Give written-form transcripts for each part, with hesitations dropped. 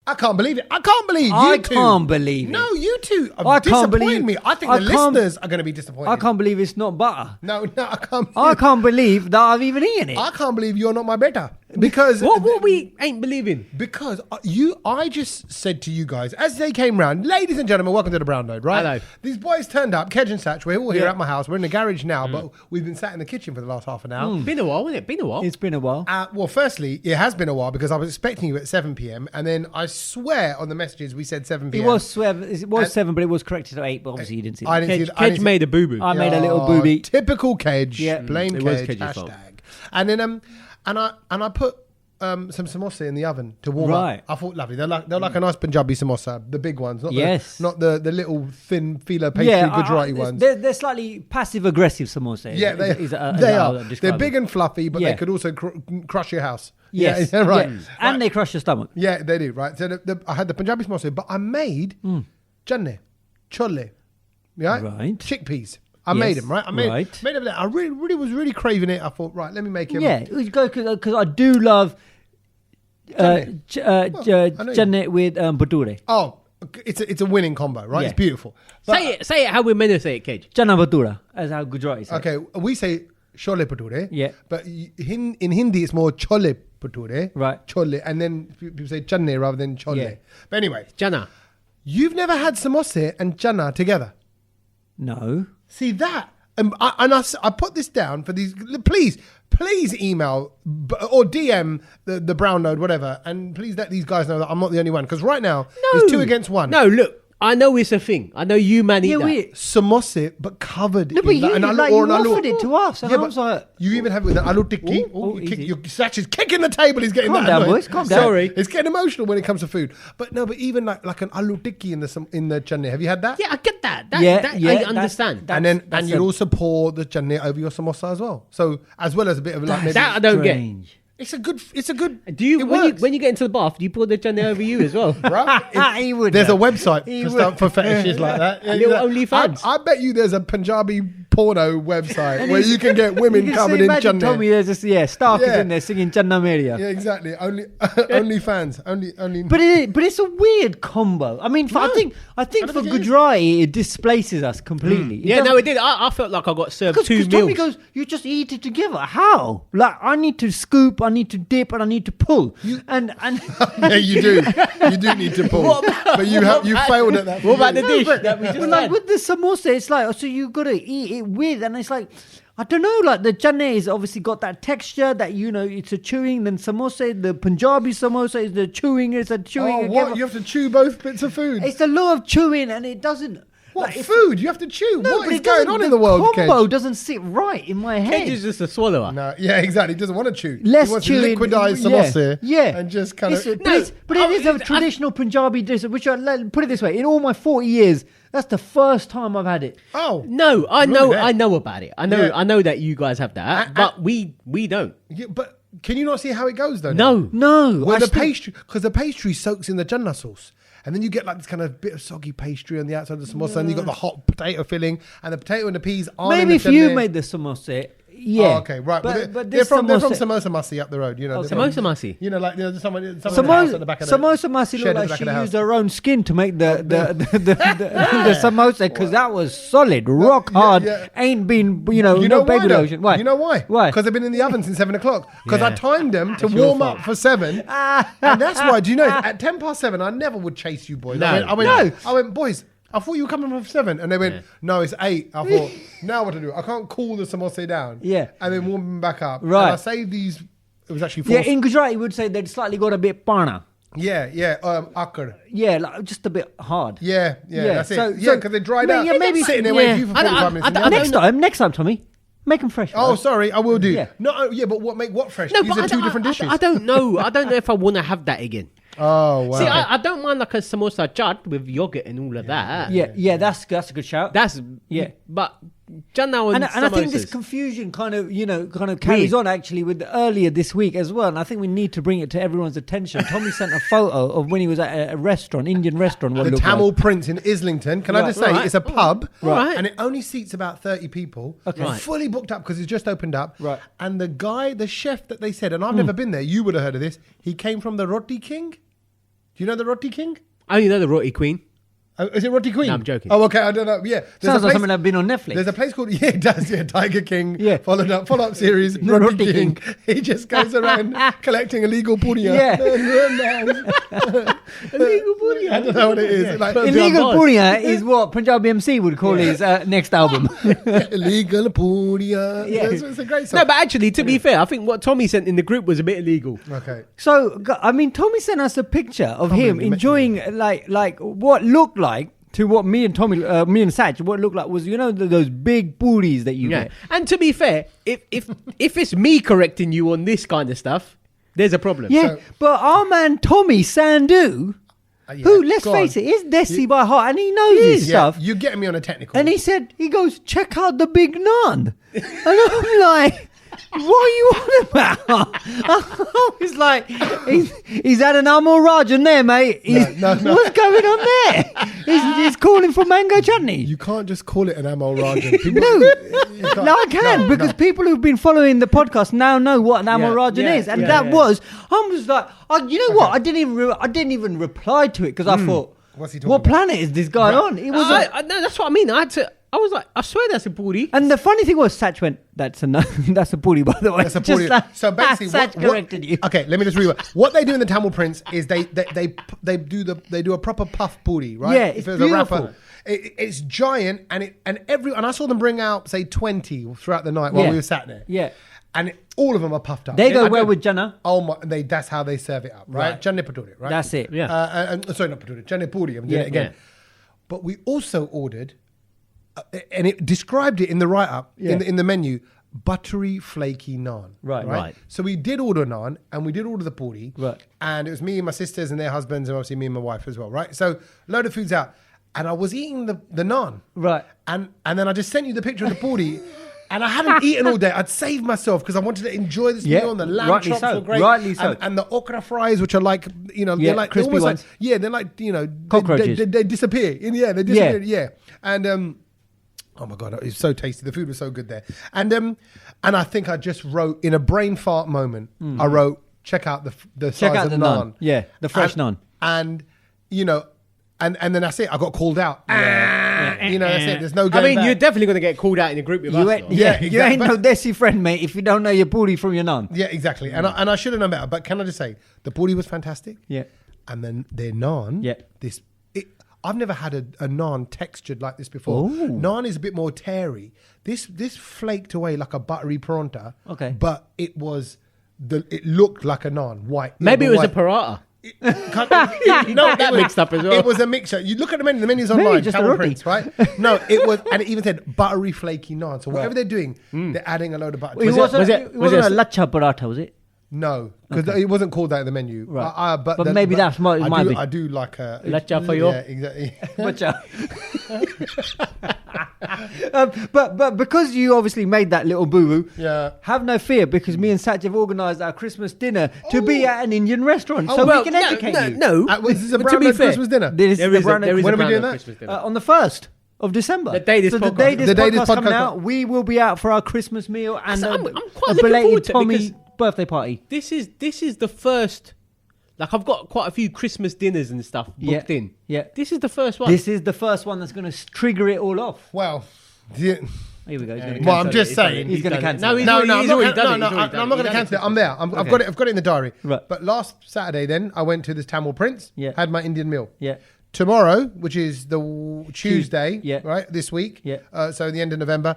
I can't believe it. I can't believe you I two. can't believe it. No, you two I are can't disappointing believe- me. I think I the can't- listeners are going to be disappointed. I can't believe it's not butter. No, I can't. I can't believe that I've even eaten it. I can't believe you're not my beta. Because What we ain't believing? Because I just said to you guys as they came round, ladies and gentlemen, welcome to the Brown Node, right? Hello. These boys turned up, Kedge and Sach. We're all here Yeah. at my house. We're in the garage now, but we've been sat in the kitchen for the last half an hour. Been a while, hasn't it? Been a while. It's been a while. Well, firstly, it has been a while because I was expecting you at 7 p.m. and then I swear on the messages we said 7 p.m. It was 7, but it was corrected to 8. But obviously you didn't see I that. didn't see Kedge, the- made a boo boo. I made a little Oh, booby. Typical Kedge. Yeah. Plain It was Kedge. Kedge's fault. Hashtag. And then and I put some samosa in the oven to warm Right. up. I thought lovely. They're like a nice Punjabi samosa, the big ones, not Yes. not the little thin filo pastry Gujarati ones. They're slightly passive aggressive samosa. Yeah, they are. They're big and fluffy, but Yeah. they could also crush your house. Yes, yeah, right. yeah. Right. And they crush your stomach. Yeah, they do. Right. So I had the Punjabi samosa, but I made channe, chole, right? Right. Chickpeas. I Yes, made them, right? I made right. them. I really was craving it. I thought, right, let me make him. Yeah, because I do love Channe. I know you- channe with bhature. Oh, it's a winning combo, right? Yeah. It's beautiful. But- Say it how we're meant to say it, Kedge. Chana bhatura, as how Gujarati say. Okay, we say chole bhature. Yeah. But in Hindi, it's more chole bhature. Right. Chole, and then people say channe rather than chole. Yeah. But anyway, Jana. you've never had samosa and chana together. No. See that? And I put this down for these. Please email or DM the Brown Node, whatever, and please let these guys know that I'm not the only one. Because right now, it's 2 against 1. No, look, I know it's a thing. I know you man eat Yeah, that. we. Samosa, but covered. No, but in you, an like, or you an aloo. offered it to us, and I was like, You even have it with an aloo tikki. Oh, easy. Your Sach is kicking the table. He's getting Calm that down, annoyed. boys, calm down. Sorry. It's getting emotional when it comes to food. But no, but even like an aloo tikki in the channe. Have you had that? Yeah, I get that. Yeah, I that's- understand. And then that's you'd a- also pour the channe over your samosa as well. So as well as a bit of like maybe that I don't get. strange. it's a good. Do you it when, works. when you get into the bath, do you pour the chutney over you as well? Right? He would. There's a have. website He for, would. stuff, for fetishes like that. Yeah, Little yeah. OnlyFans. I bet you there's a Punjabi porno website And where he's- you can get women You can covered see, in imagine channe. Tommy, there's this, Stark is Yeah. in there singing Channa Meria. Yeah, exactly. Only fans. Only. But it's a weird combo. I mean, I think I don't for think it is. Gujarati, it displaces us completely. Yeah, no, it did. I felt like I got served Because two Tommy meals. goes, you just eat it together. How? Like, I need to scoop, I need to dip, and I need to pull. And Yeah, you do. You do need to pull. But you failed at that. What about the No, dish but, that we just but like had? with the samosa, it's like, so you got to eat it with, and it's like, I don't know, like the channe is obviously got that texture that, it's a chewing, then samosa, the Punjabi samosa is the chewing, it's a chewing. Oh, together. what? You have to chew both bits of food. It's a lot of chewing, and it doesn't. What like, food? You have to chew. No, What but is it going doesn't- on in the world, combo Kedge? doesn't sit right in my head. Kedge is just a swallower. No, yeah, exactly. He doesn't want to chew. Less he wants chewing, to liquidize samosa. And just kind of. But it is a traditional Punjabi dish, which put it this way: in all my 40 years, that's the first time I've had it. Oh No, I know about it. Yeah. I know that you guys have that, but we don't. yeah, but can you not see how it goes though? No. No, Well, I the still- pastry, because the pastry soaks in the jannah sauce. And then you get like this kind of bit of soggy pastry on the outside of the samosa, and you got the hot potato filling, and the potato and the peas aren't in Maybe the if you chutney. made the samosa, yeah. Oh, okay, right. But they're this from samosa, Samosa Masi up the road, you know. they're Samosa from- Masi. You know, like someone at the house at the back of the Samosa Masi shed looked at the like back she of the house. used her own skin to make the samosa, because that was solid, rock hard, yeah. ain't been, You know no why? baby though? lotion. Why? You know why? Why? Because they've been in the oven since 7 o'clock. Because I Yeah. timed them to That's your warm fault. up for 7, and that's why. Do you know? At 7:10, I never would chase you boys. No. I went, boys. I thought you were coming from 7, and they went, no, it's 8. I thought, now what to do? I can't cool the samosa down. Yeah. and then warm them back up. Right. And I saved these. It was actually 4. Yeah, in Gujarati, would say they'd slightly got a bit pana. Akar. Yeah, like just a bit hard. Yeah, that's so- it. Yeah, so- because they dried Yeah, out. yeah, maybe- sitting there yeah. waiting for you for I don't- 45 minutes. I in the don't- oven. Next time, Tommy, make them fresh. Oh, right? sorry, I will do. Yeah. No, yeah, but make what fresh? No, These but are two different dishes. I don't know. I don't know if I want to have that again. Oh, wow. See, I don't mind like a samosa chaat with yogurt and all of that. Yeah, that's a good shout. That's Yeah. But Jannah and And I think this samosas. confusion kind of carries on actually with earlier this week as well. And I think we need to bring it to everyone's attention. Tommy sent a photo of when he was at a restaurant, Indian restaurant. What it The looked Tamil like. Prince in Islington. Can I Right, just say, right. it's a pub, Right. and it only seats about 30 people. Okay. It's Right. fully booked up because it's just opened up. Right. And the chef that they said, and I've never been there, you would have heard of this, he came from the Roti King. you know the Roti King? I only know the Roti Queen. Is it Roti Queen? No, I'm joking. Oh, okay. I don't know. Yeah. Sounds like something that's been on Netflix. There's a place called, yeah, it does, yeah, Tiger King. Yeah. Follow-up series, Roti King. He just goes around collecting illegal punya. Yeah. Illegal punya. I don't know what it is. Yeah. Like, Illegal Punya is what Punjabi MC would call his next album. illegal punya. Yeah. It's a great song. No, but actually, to be fair, I think what Tommy sent in the group was a bit illegal. Okay. So, I mean, Tommy sent us a picture of him enjoying like what looked like to what me and Sach, what looked like was, those big booties that you get. And to be fair, if it's me correcting you on this kind of stuff, there's a problem. Yeah, So- but our man Tommy Sandhu, Yeah, who, let's go face on. it, is Desi by heart, and he knows his Yeah, stuff. you're getting me on a technical. And he goes, check out the big naan. And I'm like, what are you on about? I was like, he's had an Amol Raj in there, mate. No. What's going on there? He's calling for mango chutney. You can't just call it an Amol Rajan. People, No, I can, because people who've been following the podcast now know what an Amol Rajan is, and I was like, you know what? I didn't even reply to it because I thought, What's he talking what about? planet is this guy on? It was, No, that's what I mean. I was like, I swear that's a booty. and the funny thing was, Sach went, "That's a booty, by the way." That's a Just puri. like, So basically, Sach corrected you. Okay, let me just read what they do in the Tamil Prince is they do a proper puff puri, right? Yeah, it's If there's a beautiful. rapper, it's giant, and I saw them bring out say 20 throughout the night while Yeah. we were sat there. Yeah. And all of them are puffed up. They go I well don't- with Jana. Oh my! That's how they serve it up, right? Right. Janne Paturi, right? That's it. Yeah. Sorry, not Paturi. Janne Puri. I'm doing Yeah, it again. yeah. But we also ordered, and it described it in the write-up Yeah. in the menu, buttery flaky naan. Right. So we did order naan, and we did order the puri. Right. And it was me and my sisters and their husbands, and obviously me and my wife as well. Right. So load of food's out, and I was eating the naan. Right. And then I just sent you the picture of the puri. And I hadn't eaten all day. I'd saved myself because I wanted to enjoy this Yeah, meal. And the lamb rightly chops so, were great. rightly so. And the okra fries, which are like, Yeah, they're like crispy almost ones. like, they're like, Cockroaches. They disappear. They disappear. Yeah. And oh my god, it was so tasty. The food was so good there. And I think I just wrote in a brain fart moment. I wrote, check out the Check size out of the naan. naan. Yeah, the fresh naan. And and then that's it. I got called out. That's it. There's no going I mean, back. you're definitely going to get called out in a group with us. though. You exactly. ain't no desi friend, mate, if you don't know your booty from your naan. Yeah, exactly. And I should have known better. But can I just say, the puri was fantastic. Yeah. And then their naan. Yeah. I've never had a naan textured like this before. Ooh. Naan is a bit more terry. This flaked away like a buttery paronta. Okay. But it looked like a naan, white. Maybe it was a white. paratha. That mixed up as well. It was a mixture. You look at the menu. The menu's online. just a Tamil roti. Prince, right? No, it was, and it even said buttery flaky naan. So whatever they're doing, they're adding a load of butter. It wasn't it a lacha paratha, was it? No, because it wasn't called that in the menu. Right. But maybe that's what it might be. I do like a Lacha for you. Yeah, exactly. But because you obviously made that little boo-boo, Yeah. have no fear, because me and Sach have organised our Christmas dinner to be at an Indian restaurant, so we can educate you. No, This is a to brown be note fair, Christmas dinner. This there is is the a, brand there is When a are we brown doing note that? Christmas dinner. on the 1st of December. The day this so the podcast- day this The day this podcast coming podcast- out, we will be out for our Christmas meal and So I'm a quite looking belated forward to it Tommy because- birthday party. This is the first. Like, I've got quite a few Christmas dinners and stuff booked in. Yeah. This is the first one. This is the first one that's going to trigger it all off. Well, yeah. Here we go. He's gonna Well, I'm cancel just it. saying. He's going to done it. cancel No, it. he's No, already- I'm he's not already gonna- done it. no, He's already done I'm not it. going to He's cancel it. done I'm there. I've Okay. got it. I've got it in the diary. Right. But last Saturday, then I went to this Tamil Prince. Yeah. Had my Indian meal. Yeah. Tomorrow, which is the Tuesday, Yeah. right, this week. Yeah. So the end of November,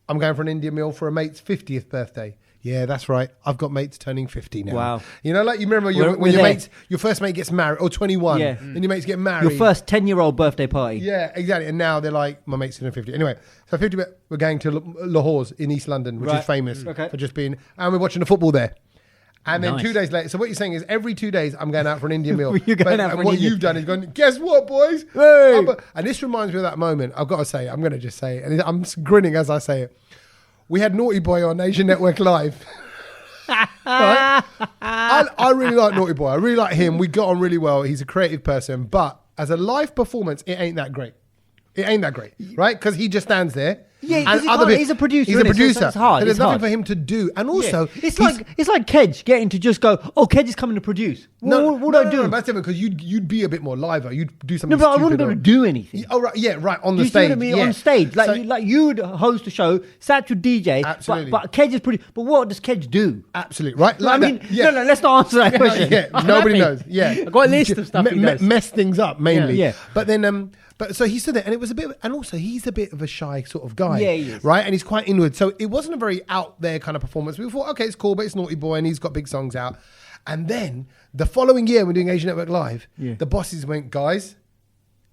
I'm going for an Indian meal for a mate's 50th birthday. Yeah, that's right. I've got mates turning 50 now. Wow. You know, like you remember We're when your there. mates, your first mate gets married, or 21, Yeah. and your mates get married. Your first 10-year-old birthday party. Yeah, exactly. And now they're like, my mate's turning 50. Anyway, so 50, we're going to Lahore's in East London, which Right. is famous Okay. for just being, and we're watching the football there. And then Nice. 2 days later, so what you're saying is every 2 days I'm going out for an Indian meal. You're going out for and an what Indian- you've done is going, guess what, boys? Hey! And this reminds me of that moment. I've got to say, I'm going to just say it. And I'm grinning as I say it. We had Naughty Boy on Asian Network Live. Right? I really like Naughty Boy. I really like him. We got on really well. He's a creative person. But as a live performance, it ain't that great. It ain't that great, right? Because he just stands there Yeah, 'cause And he's a producer. He's a innit? So producer. it's hard. So there's It's nothing hard. for him to do. And also, It's like Kedge getting to just go. Oh, Kedge is coming to produce. What do I do? No, that's different because you'd be a bit more liver. You'd do No, something. but I stupid wouldn't be able to do anything. Oh right, yeah, right on Do the you stage. see what I mean? Yeah. On stage, So- you would host a show, Sach would DJ, Absolutely. but Kedge is pretty. But what does Kedge do? Absolutely right. I mean, that. Yeah. no, let's not answer that question. Yeah, nobody knows. Yeah, I've got a list of stuff he does. Mess things up mainly. Yeah. But then, but so he stood there, and it was a bit, and also he's a bit of a shy sort of guy. Yeah, he is. Right, and he's quite inward. So it wasn't a very out there kind of performance. We thought, okay, it's cool, but it's Naughty Boy, and he's got big songs out. And then the following year, we're doing Asian Network Live. Yeah. The bosses went, guys,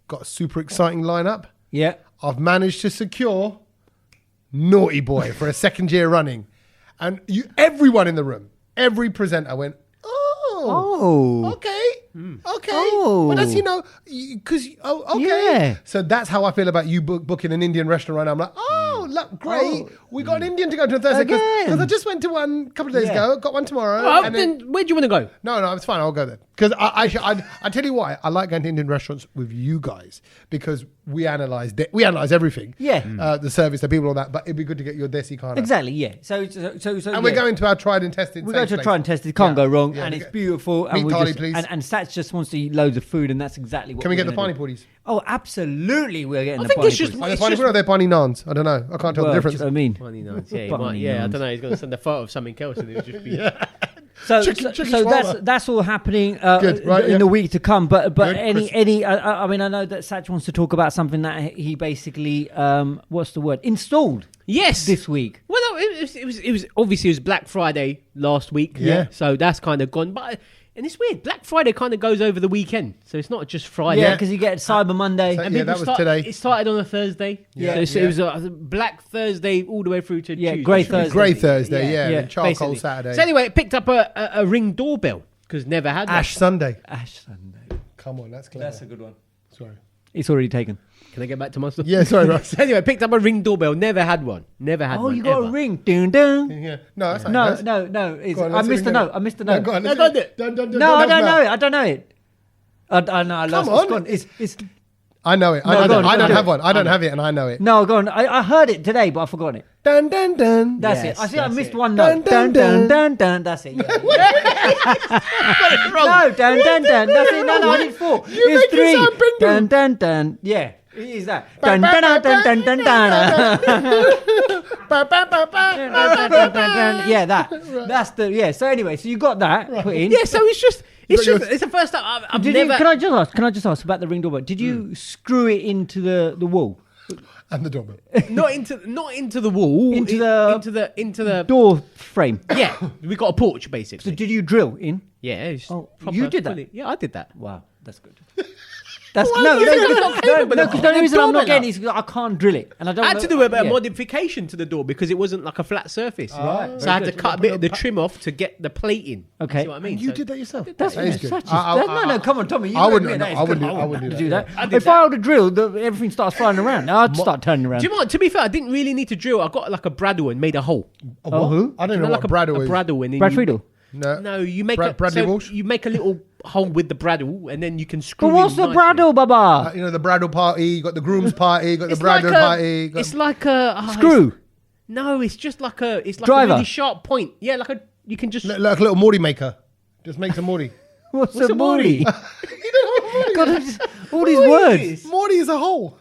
got a super exciting lineup. Yeah. I've managed to secure Naughty Boy for a second year running. And everyone in the room, every presenter went, Oh. okay. Okay. Oh. Well, that's, because, okay. Yeah. So that's how I feel about you booking an Indian restaurant right now. I'm like, look, great. Oh. We got an Indian to go to on Thursday Again. because I just went to one a couple of days Yeah. ago, got one tomorrow. Oh, and then where do you want to go? No, it's fine. I'll go there. Because I tell you why. I like going to Indian restaurants with you guys because we analyse everything. Yeah. The service, the people, all that. But it'd be good to get your desi kind of. Exactly. Yeah. So And we're going to our tried and tested. We go safe to place. try and test it. Can't Yeah. go wrong, Yeah, and we it's go- beautiful. Meat And we thali, just please. and Sach just wants to eat loads of food, and that's exactly what. Can we we're get the gonna pani do. pudis? Oh, absolutely, we're getting. I the think pani it's just- pudis. Are they It's pani just- pudis or are they pani naans? I don't know. I can't tell Well, the difference. do you know what I mean, Funny nights. Yeah, Funny I nights. don't know. He's going to send a photo of something else, and it would just be. So, Chicken so shawarma. that's all happening Good, right, in yeah. the week to come. But Good, any I mean, I know that Sach wants to talk about something that he basically what's the word, installed Yes. this week. Well, no, it was obviously it was Black Friday last week. Yeah. So that's kind of gone, and it's weird. Black Friday kind of goes over the weekend, so it's not just Friday. Yeah, because you get Cyber Monday. So- And Yeah, people that was today. It started on a Thursday. Yeah. So it was a Black Thursday all the way through to Yeah, Tuesday. Grey Thursday. Grey Thursday, Yeah. yeah. Yeah, Charcoal Basically. Saturday. So anyway, it picked up a Ring doorbell because never had one. Ash Sunday. Ash Sunday. Come on, that's clever. That's a good one. Sorry. It's already taken. Can I get back to my stuff? Yeah, sorry, Ross. So anyway, picked up a Ring doorbell. Never had one. Never had Oh, one. you got ever. a ring. Dun, dun. Yeah. No, that's No, not no. It's, Go on, I let's missed see a if we note. know. I missed a No, note. go on. No, let's don't see. do it. Don't No, I help don't me know out. it. I don't know it. I know. I lost. Come It's on. gone. It's I know it. No, I go on, don't go on. have one. I don't have it, and I know it. no. Go on. I heard it today, but I forgot it. Dun dun dun. That's Yes, it. I think I that's missed it. one Dun, note. dun, Dun dun dun. dun dun. That's it. Yeah. No, dun dun dun. That's it. No, I did four. You It's make it three. sound bingo. Dun dun dun. Yeah. It is that. Dun dun dun dun dun dun dun. Ba, ba, ba, ba. Yeah, that. That's the yeah. So anyway, so you got that put in. Yeah, so it's got your- the first time I've Did never. you, can I just ask about the ring doorbell? Did you screw it into the wall? And the doorbell. not into the wall. Into the door frame. Yeah, we got a porch So basically. did you drill in? Yeah. It's Oh, proper, you did that? fully- Yeah, I did that. Wow, that's good. That's Why no, are you no, not no, capable no, of because the only putting reason I'm a not getting doorbell it is because I can't drill it, and I don't. I had to do a bit of yeah. modification to the door because it wasn't like a flat surface. Right, So I had to very cut a bit of the trim off to get the plate in. Okay. See what I mean? And you So- did that yourself. That's That is good. such a, I- no, come on, Tommy. You I know wouldn't- me, that is I wouldn't good. do- I wouldn't do do that. that. I did If that. I would have drilled, everything starts flying around. I'd start turning around. Do you know what? To be fair, I didn't really need to drill. I got like a Bradle and made a hole. Oh, what? who? I don't You know like what Bradle a is. Bradle and then Brad you- Friedel. No, you make Bradley Walsh? You make a little hole with the Bradle and then you can screw. But what's in the nicely. Bradle, Baba? You know, the Bradle party, you got the groom's party, you got the It's like Bradle a- party. you got- It's like a Screw. No, it's just like a. It's like Driver. a really sharp point. Yeah, like a. You can just. like a little Morty maker. Just make some Morty. What's What's a a Morty? Morty? You don't know what Morty God, is? all these What words. is this? Morty is a hole.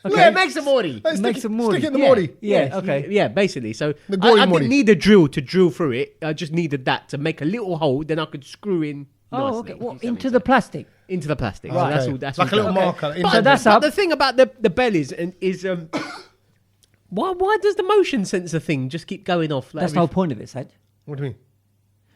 Yeah, it makes a Morty. Let's Make stick, some it, Morty. stick it in the Yeah. Morty. Yeah, Yeah, okay. Yeah, basically. So The gory I Morty. didn't need a drill to drill through it. I just needed that to make a little hole. Then I could screw in. Oh, nicely, okay. if Well, that into makes the sense. plastic. Into the plastic. Right. So that's Okay. all. That's Like a all little done. marker. But, So that's but up. the thing about the bell is why does the motion sensor thing just keep going off? Like That's the whole point of it, Saj. What do you mean?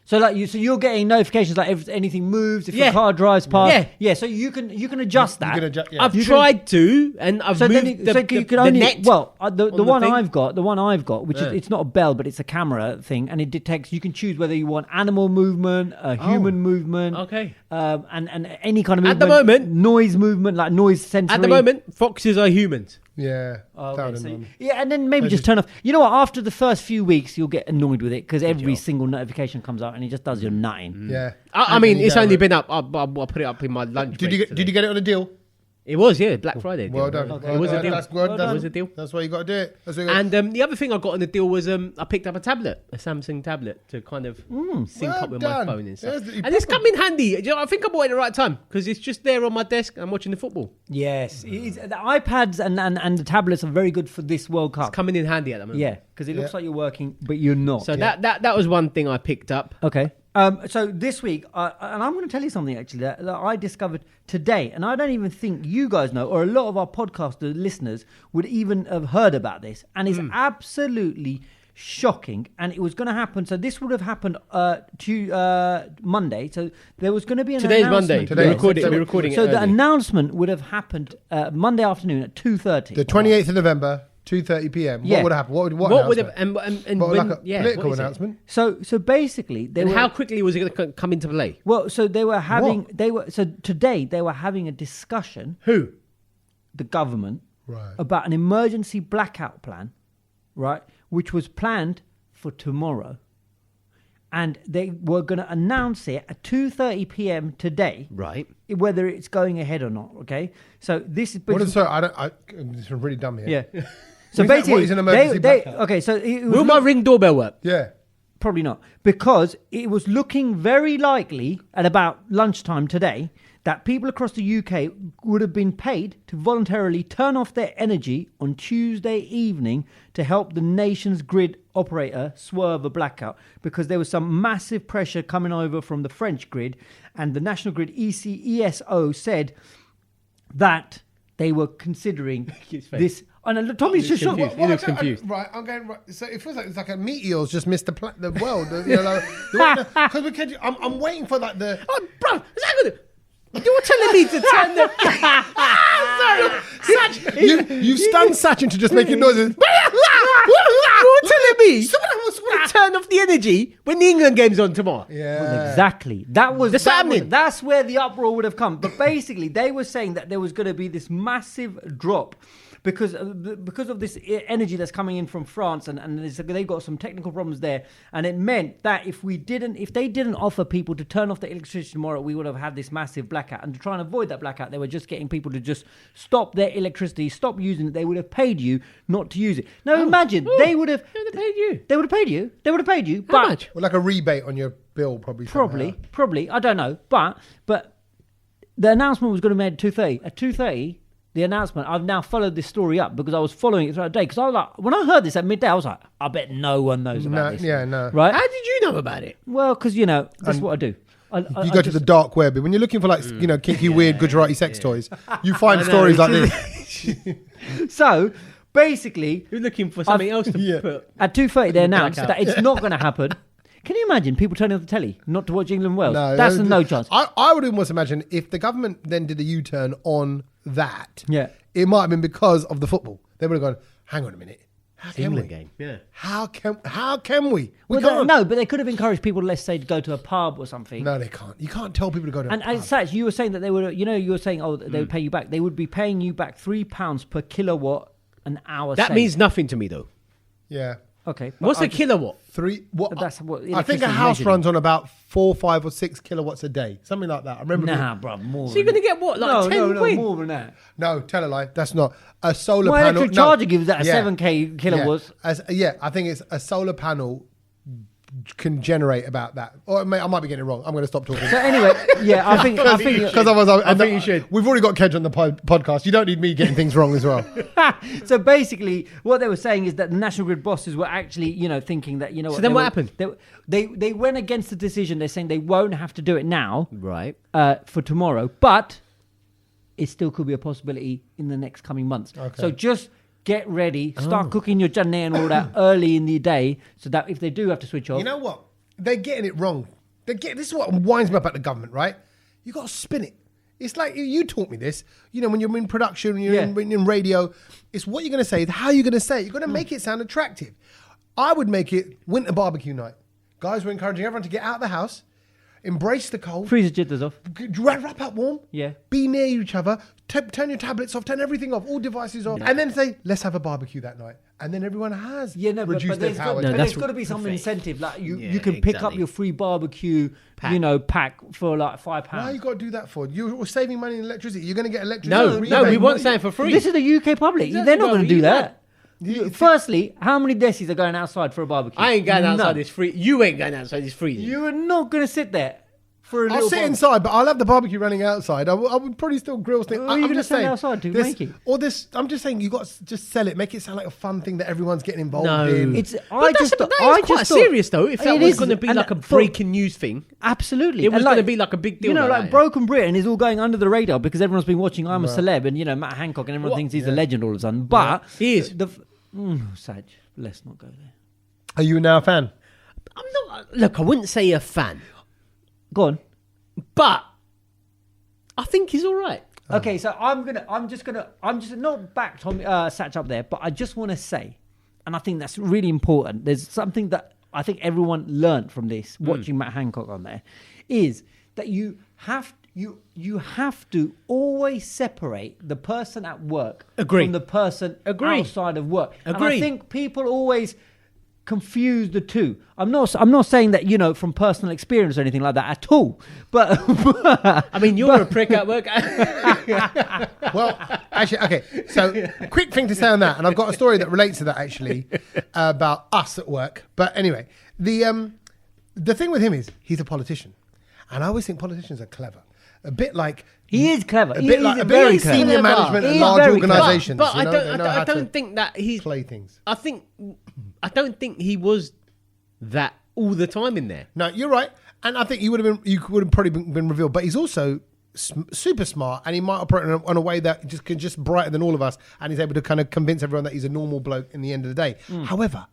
So you're getting notifications like if anything moves, if Yeah. your car drives past. Yeah. So you can adjust that. You can adjust, yeah. I've You can- tried to, and I've So moved then, the, so the, you can the only net. the on one thing. I've got, which is it's not a bell, but it's a camera thing, and it detects. You can choose whether you want animal movement, human movement, Okay. and any kind of At movement. the moment- noise movement, like noise sensory. At the moment, foxes are humans. Yeah. Oh, okay, thousand so- on. yeah, and then maybe just turn off. You know what? After the first few weeks, you'll get annoyed with it because every single notification comes out and it just does your nutting. Yeah. I And mean, then it's you only go, been up. I put it up in my lunch. Did you break get? Did you get it on a deal? It was, yeah, Black Friday. Well deal. done. Okay. It was a deal. That's good. It was a deal. That's why you got to do it. That's why you gotta- And the other thing I got on the deal was I picked up a tablet, a Samsung tablet, to kind of sync Well up with done. my phone and stuff. Yes, And it's come in handy. You know, I think I bought it at the right time because it's just there on my desk. I'm watching the football. Yes, the iPads and the tablets are very good for this World Cup. It's coming in handy at the moment. Yeah, because it looks like you're working, but you're not. So that was one thing I picked up. Okay. So this week, and I'm going to tell you something actually that I discovered today, and I don't even think you guys know, or a lot of our podcaster listeners would even have heard about this, and it's absolutely shocking. And it was going to happen. So this would have happened to Monday. So there was going to be an Today's announcement. Monday. Today. We're recording it So the early. announcement would have happened Monday afternoon at 2:30. The 28th of November, 2:30 p.m. Yeah. What would happen? What What would have announcement? and What, when, like a yeah, political what is it? announcement? So basically, they And were. how quickly was it going to come into play? Well, so they were having today they were having a discussion, Who? the government, Right. about an emergency blackout plan, right, which was planned for tomorrow, and they were going to announce it at 2:30 p.m. today, Right. whether it's going ahead or not. Okay, so this is What is, sorry, this is really dumb here. yeah. So What is that- basically, what is an emergency blackout? okay, so it was Will my ring doorbell work? Yeah. Probably not, because it was looking very likely at about lunchtime today that people across the UK would have been paid to voluntarily turn off their energy on Tuesday evening to help the nation's grid operator swerve a blackout, because there was some massive pressure coming over from the French grid, and the National Grid ESO said that they were considering His face. this. And look, Tommy's just shocked. confused. He looks confused. Right, I'm going. Right, so it feels like it's like a meteor's just missed the world. Because I'm waiting for like the. Oh, bro, is that good? You're telling me to turn the. Sorry, Sach, You've stunned Sach into just making noises. You're telling me to turn off the energy when the England game's on tomorrow. Yeah. Exactly. happening. That's where the uproar would have come. But basically, they were saying that there was going to be this massive drop because of this energy that's coming in from France, and they've got some technical problems there, and it meant that if they didn't offer people to turn off the electricity tomorrow, we would have had this massive blackout. And to try and avoid that blackout, they were just getting people to just stop their electricity, stop using it. They would have paid you not to use it. Now imagine they would have. They would have paid you. They would have paid you. They would have paid you. How but much? Well, like a rebate on your bill, probably. somehow. Probably. I don't know. But the announcement was going to be made at 2:30. At 2:30, the announcement, I've now followed this story up because I was following it throughout the day. Because I was like, when I heard this at midday, I was like, I bet no one knows about this. Yeah, no. Right? How did you know about it? Well, because, that's what I do. You go to the dark web. When you're looking for kinky, weird Gujarati sex toys, you find stories like this. So, basically, You're looking for something else to put. at 2:30, they announced Blackout. that it's not going to happen. Can you imagine people turning off the telly not to watch England Wales? No, That's no chance. I would almost imagine if the government then did a U-turn on that, Yeah. it might have been because of the football. They would have gone, hang on a minute. How can we? England game. Yeah. How can we? We Well, can't. no, but they could have encouraged people, let's say, to go to a pub or something. No, they can't. You can't tell people to go to a And pub. as such, you were saying that they would, you were saying, they would pay you back. They would be paying you back £3 per kilowatt an hour. That saved. means nothing to me, though. Yeah. Okay. but What's I a just- kilowatt? That's what I think a electricity house measured runs on about 4, 5, or 6 kilowatts a day, something like that. I remember. Nah, bro, more. So you're going to get what? Like 10 quid? more than that. No, tell a lie. That's not a solar My panel. electric charger gives that a 7K kilowatts. Yeah, I think it's a solar panel can generate about that. Or I might be getting it wrong. I'm going to stop talking. So anyway, yeah, I think Because I think you should. We've already got Kedge on the podcast. You don't need me getting things wrong as well. So basically, what they were saying is that the National Grid bosses were actually, thinking that, So then what happened? They went against the decision. They're saying they won't have to do it now Right. for tomorrow, but it still could be a possibility in the next coming months. Okay. So just get ready, start cooking your janneh and all that early in the day, so that if they do have to switch off, You know what? They're getting it wrong. This is what winds me up about the government, right? You got to spin it. It's like you taught me this. When you're in production, when you're in radio, it's what you're going to say, it's how you're going to say it. You're going to make it sound attractive. I would make it winter barbecue night. Guys, we're encouraging everyone to get out of the house. Embrace the cold. Freeze the jitters off. Wrap up warm. Yeah. Be near each other. Turn your tablets off. Turn everything off. All devices off. And then say, let's have a barbecue that night. And then everyone has reduced their power. There's got to be some incentive. Like you can pick up your free barbecue, pack for like £5. Why you got to do that for? You're saving money in electricity. You're going to get electricity. No, we want something for free. This is the UK public. They're not going to do that. Firstly, how many desis are going outside for a barbecue? I ain't going outside. It's free. You ain't going outside. It's free. You are not going to sit there for a little. I'll sit inside, but I'll have the barbecue running outside. I would probably still grill things. Are you going to stand outside to make it? Or this, I'm just saying, you got to just sell it. Make it sound like a fun thing that everyone's getting involved No. in. That is quite serious, though. If that was going to be like a breaking news thing. Absolutely. It was going to be like a big deal. Like Broken Britain is all going under the radar because everyone's been watching I'm a Celeb and, Matt Hancock and everyone thinks he's a legend all of a sudden. But he is. Sach, let's not go there. Are you now a fan? I'm not. Look, I wouldn't say a fan. Go on. But I think he's all right. Okay, so I'm just not back Tommy Sach up there, but I just want to say, and I think that's really important. There's something that I think everyone learned from this watching Matt Hancock on there, is that you have to always separate the person at work from the person outside of work. And I think people always confuse the two. I'm not saying that from personal experience or anything like that at all. But I mean, you're a prick at work. Well, actually, okay. So, quick thing to say on that, and I've got a story that relates to that actually about us at work. But anyway, the thing with him is he's a politician, and I always think politicians are clever. A bit like he is clever. A bit like very senior management in large organisations. But I don't think that he's play things. I don't think he was that all the time in there. No, you're right, and I think you would have probably been revealed. But he's also super smart, and he might operate in a way that can just brighter than all of us, and he's able to kind of convince everyone that he's a normal bloke in the end of the day. However,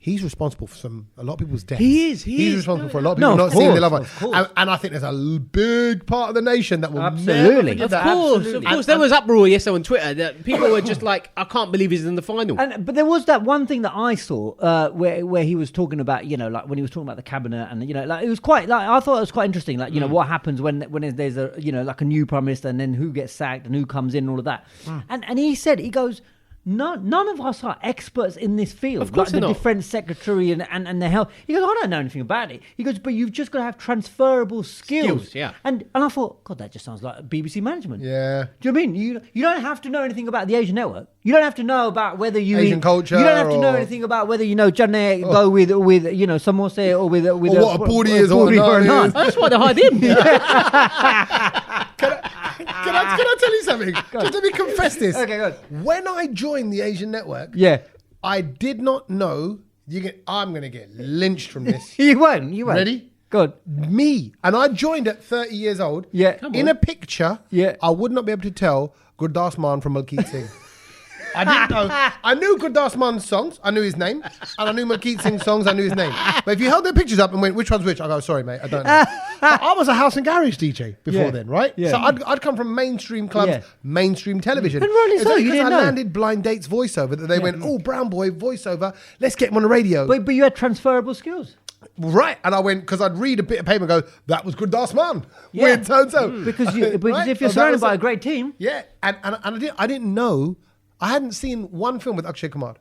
he's responsible for a lot of people's deaths. He's responsible for a lot of people not seeing their loved ones. And I think there's a big part of the nation that will never forget that. Of course. There was uproar yesterday on Twitter that people were just like, I can't believe he's in the final. But there was that one thing that I saw where he was talking about, like when he was talking about the cabinet, and it was quite I thought it was quite interesting. Like what happens when there's a like a new prime minister, and then who gets sacked and who comes in and all of that. And he said, he goes, No, none of us are experts in this field. Of course like the not. defense secretary and the health. He goes, I don't know anything about it. He goes, but you've just got to have transferable skills. Yeah. And I thought, God, that just sounds like BBC management. Yeah. Do you know what I mean? You don't have to know anything about the Asian network. You don't have to know about whether you Asian culture. You don't have to know anything about whether Janneh go with samosa or with what a puri is or a naan is. That's why they hired him. Can I tell you something? Just let me confess this. Okay, good. When I joined the Asian network, I did not know I'm going to get lynched from this. You won't. Ready? Good. Me. And I joined at 30 years old. Yeah. In a picture, I would not be able to tell Gurdas Maan from Malkeet Singh. I didn't know. I knew Gurdas Maan's songs. I knew his name. And I knew Malkeet Singh's songs. I knew his name. But if you held their pictures up and went, which one's which? I go, sorry, mate, I don't know. But I was a house and garage DJ before then, right? Yeah. So I'd come from mainstream clubs, mainstream television. And rightly so, you didn't I know. landed Blind Dates voiceover that they went, oh, brown boy voiceover, let's get him on the radio. But you had transferable skills. Right, and I went, because I'd read a bit of paper and go, that was Gurdas Maan. Weird so-and-so. Because Right? if you're So that surrounded was by a great team. Yeah, and I didn't know, I hadn't seen one film with Akshay Kumar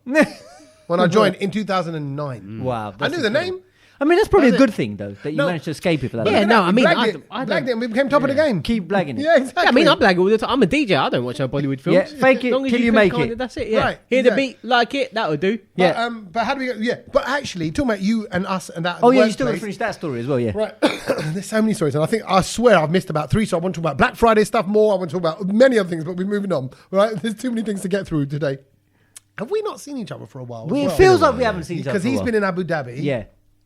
when I joined in 2009. Wow. I knew the name. I mean, that's probably a good thing, though, that you managed to escape it for that. Yeah, no, I mean, blagged it and we became top of the game. Keep blagging it. Yeah, exactly. I mean, I blag all the time. I'm a DJ. I don't watch our Bollywood films. Yeah, fake it As long as till you can make kind it. of, that's it. Yeah. Right, Hear the exactly. beat, like it. That'll do. Yeah. But how do we go? Yeah, but actually, talking about you and us and that. Oh, the yeah, you still got to workplace, finish that story as well, yeah. Right. There's so many stories. And I swear I've missed about 3. So I want to talk about Black Friday stuff more. I want to talk about many other things, but we're moving on. Right. There's too many things to get through today. Have we not seen each other for a while? It feels like we haven't seen each other because for a he's while. been in Abu Dhabi. Yeah.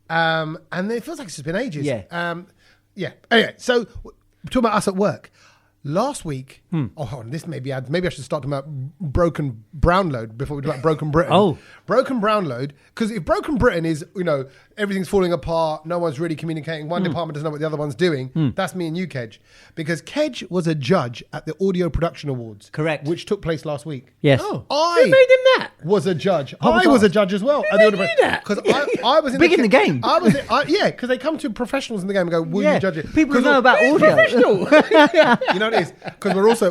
And it feels like it's just been ages. Yeah. Yeah. Anyway, so talking about us at work. Last week, this maybe I should start talking about broken brown load before we do about broken Britain. Broken brown load, because if broken Britain is, everything's falling apart, no one's really communicating, one department doesn't know what the other one's doing, that's me and you, Kedge. Because Kedge was a judge at the Audio Production Awards. Correct. Which took place last week. Yes. Who made him that? Was a judge. I was a judge as well. At the Audio that? Because I was Big in the game. Because they come to professionals in the game and go, will you judge it? People who know about audio. You know what it is? Because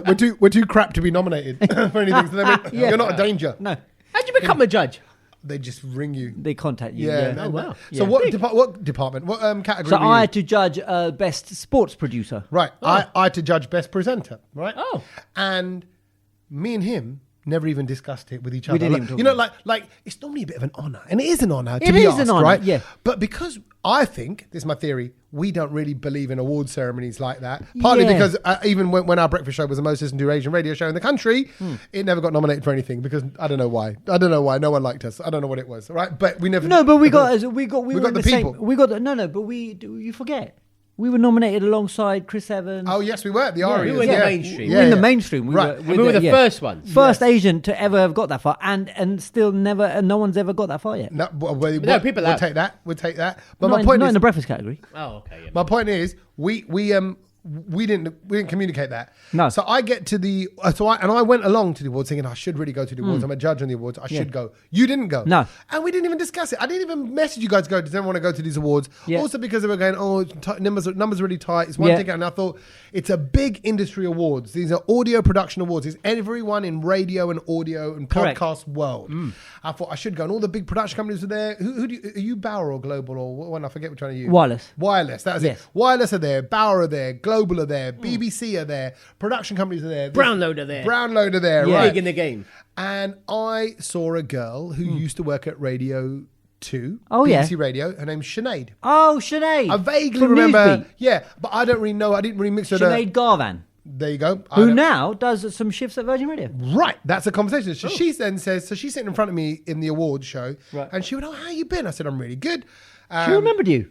we're too crap to be nominated for anything. So you're not a danger. No. How'd you become a judge? They just ring you. They contact you. Yeah. Oh, wow. So what department? What category? So were you? I had to judge best sports producer. Right. I had to judge best presenter. Right. Oh. And me and him never even discussed it with each other. We didn't even talk about like it's normally a bit of an honour, and it is an honour to It be is asked, an honour, right? yeah. But because I think, this is my theory, we don't really believe in award ceremonies like that. Partly Yeah. because even when our breakfast show was the most listened to Asian radio show in the country, it never got nominated for anything because I don't know why. No one liked us. I don't know what it was, right? But we never. No, but we were got in the the same. people. We got but you forget. We were nominated alongside Chris Evans. Oh yes, we were the Arias. we were in the mainstream. We were in the mainstream. We Right. were, We were the first one. First Asian to ever have got that far, and still never, and no one's ever got that far yet. No, people we'll have. take that. We'll take that. But Not my point not is, in the breakfast category. Oh, okay. Yeah. my point is, we didn't communicate that. No. So I get to the I went along to the awards thinking I should really go to the awards. I'm a judge on the awards. I should go. You didn't go. No. And we didn't even discuss it. I didn't even message you guys. Does anyone want to go to these awards? Yeah. Also because they were going, numbers are really tight. It's one Yeah. ticket, and I thought it's a big industry awards. These are audio production awards. It's everyone in radio and audio and Correct. podcast world. I thought I should go, and all the big production companies were there. Who do you, are you Bauer or Global or what one? I forget which one are you. Wireless. That was Yes. it. Wireless are there. Bauer are there. Global are there. BBC are there. Production companies are there. Brownload are there. Brownload are there. Yeah. Right. Big in the game. And I saw a girl who used to work at Radio 2. Oh, yeah. BBC Radio. Her name's Sinead. Oh, Sinead. I vaguely From remember. Newsbeat. Yeah, but I don't really know. I didn't really mix her. Sinead Garvan, There you go. who now does some shifts at Virgin Radio. Right, that's a conversation. So she then says, so she's sitting in front of me in the awards show, Right. and she went, "Oh, how you been?" I said, "I'm really good." She remembered you.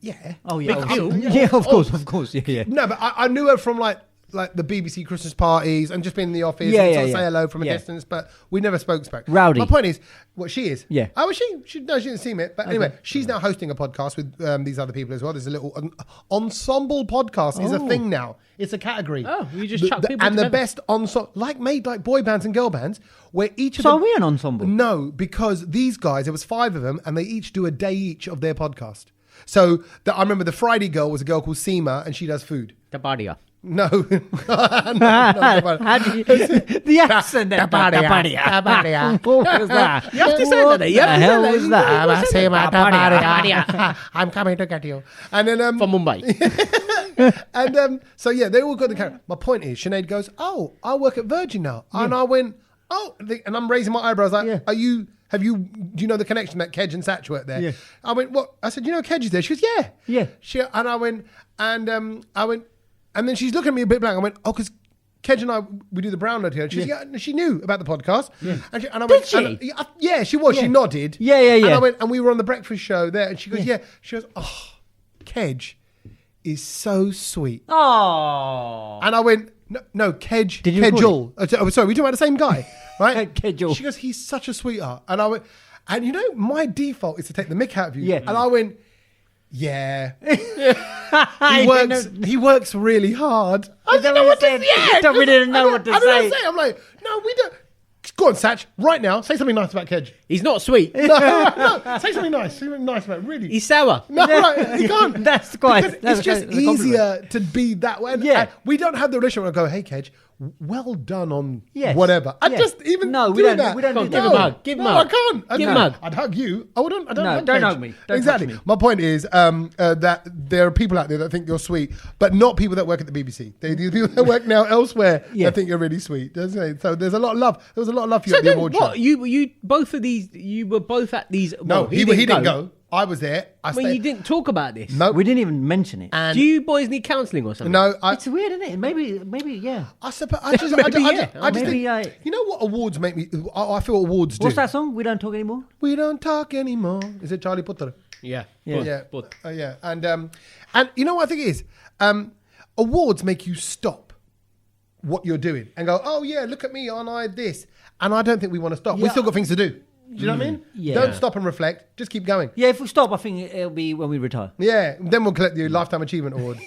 Yeah. Oh yeah, Big deal. Yeah, of course. Yeah. No, but I knew her from like the BBC Christmas parties and just being in the office Yeah, and yeah, sort of yeah. say hello from a Yeah. distance, but we never spoke. Rowdy. My point is, she is. Yeah. Oh, was she? She didn't see me. But anyway, she's now hosting a podcast with these other people as well. There's a little ensemble podcast is a thing now. It's a category. Oh, you just chuck people and the together. best ensemble, like boy bands and girl bands, where each of So are them. we an ensemble? No, because these guys, there was 5 of them, and they each do a day each of their podcast. So I remember the Friday girl was a girl called Seema, and she does food. Tabadia. No. How do you, the accent then? Tabadia. What was that? You have to say that. You have to hell say was that. I'm coming to get you. And then From Mumbai. and so yeah, they all got the character. My point is, Sinead goes, "Oh, I work at Virgin now," and I went, "Oh," and I'm raising my eyebrows like, Yeah. Do you know the connection that Kedge and Sach work there? Yeah. I went, "What?" I said, "You know Kedge is there?" She goes, "Yeah." Yeah. And I went, and then she's looking at me a bit blank. I went, "Oh, because Kedge and I, we do the brown note here." She goes, "Yeah," she knew about the podcast. Yeah. And I went, she? and, yeah, she was. Yeah. She nodded. Yeah. And I went, and we were on the breakfast show there, and she goes, "Yeah." She goes, "Oh, Kedge is so sweet." Oh. And I went, no, Kedge. Did you record Kedgel. Sorry, we talking about the same guy, right? Kedgel. She goes, "He's such a sweetheart." And I went, and you know, my default is to take the mick out of you. Yeah. And I went, yeah. He works really hard. I Is that what you said? You don't really know what to I don't know say. what to say. I'm like, no, we don't. Go on, Sach, right now, say something nice about Kedge. He's not sweet. No, say something nice. Say something nice about it, really. He's sour. No, right, you can't. That's quite. Because That's it's just that's a compliment. easier to be that way. Yeah. And we don't have the relationship where I go, "Hey, Kedge, well done on Yes. whatever." I Yeah. just even No, do we don't- that. we don't do No, that. Give him a hug. Give him a no, hug. I can't. Give him a hug. I'd hug you. I don't No, hug don't Kedge. hug me. Don't exactly. touch me. My point is that there are people out there that think you're sweet, but not people that work at the BBC. They do people that work now elsewhere Yeah. that think you're really sweet. Doesn't it? So there's a lot of love. There was a lot of love for you So at the then, award what? show. You both of these. You were both at these. No, well, he didn't go. I was there. I mean, you didn't talk about this. No. We didn't even mention it. And Do you boys need counselling or something? no, It's weird, isn't it? Maybe, yeah. I suppose I just Maybe, yeah. Maybe, think, you know what awards make me. I feel awards do. What's that song? We don't talk anymore. We don't talk anymore. Is it Charlie Potter? Yeah. Yeah, But yeah. And you know what I think it is. Awards make you stop what you're doing and go, oh yeah, look at me, aren't I this? And I don't think we want to stop. We Yeah. still got things to do. Do you know what I mean? Yeah. Don't stop and reflect. Just keep going. Yeah, if we stop, I think it'll be when we retire. Yeah. Then we'll collect the Lifetime Achievement Award.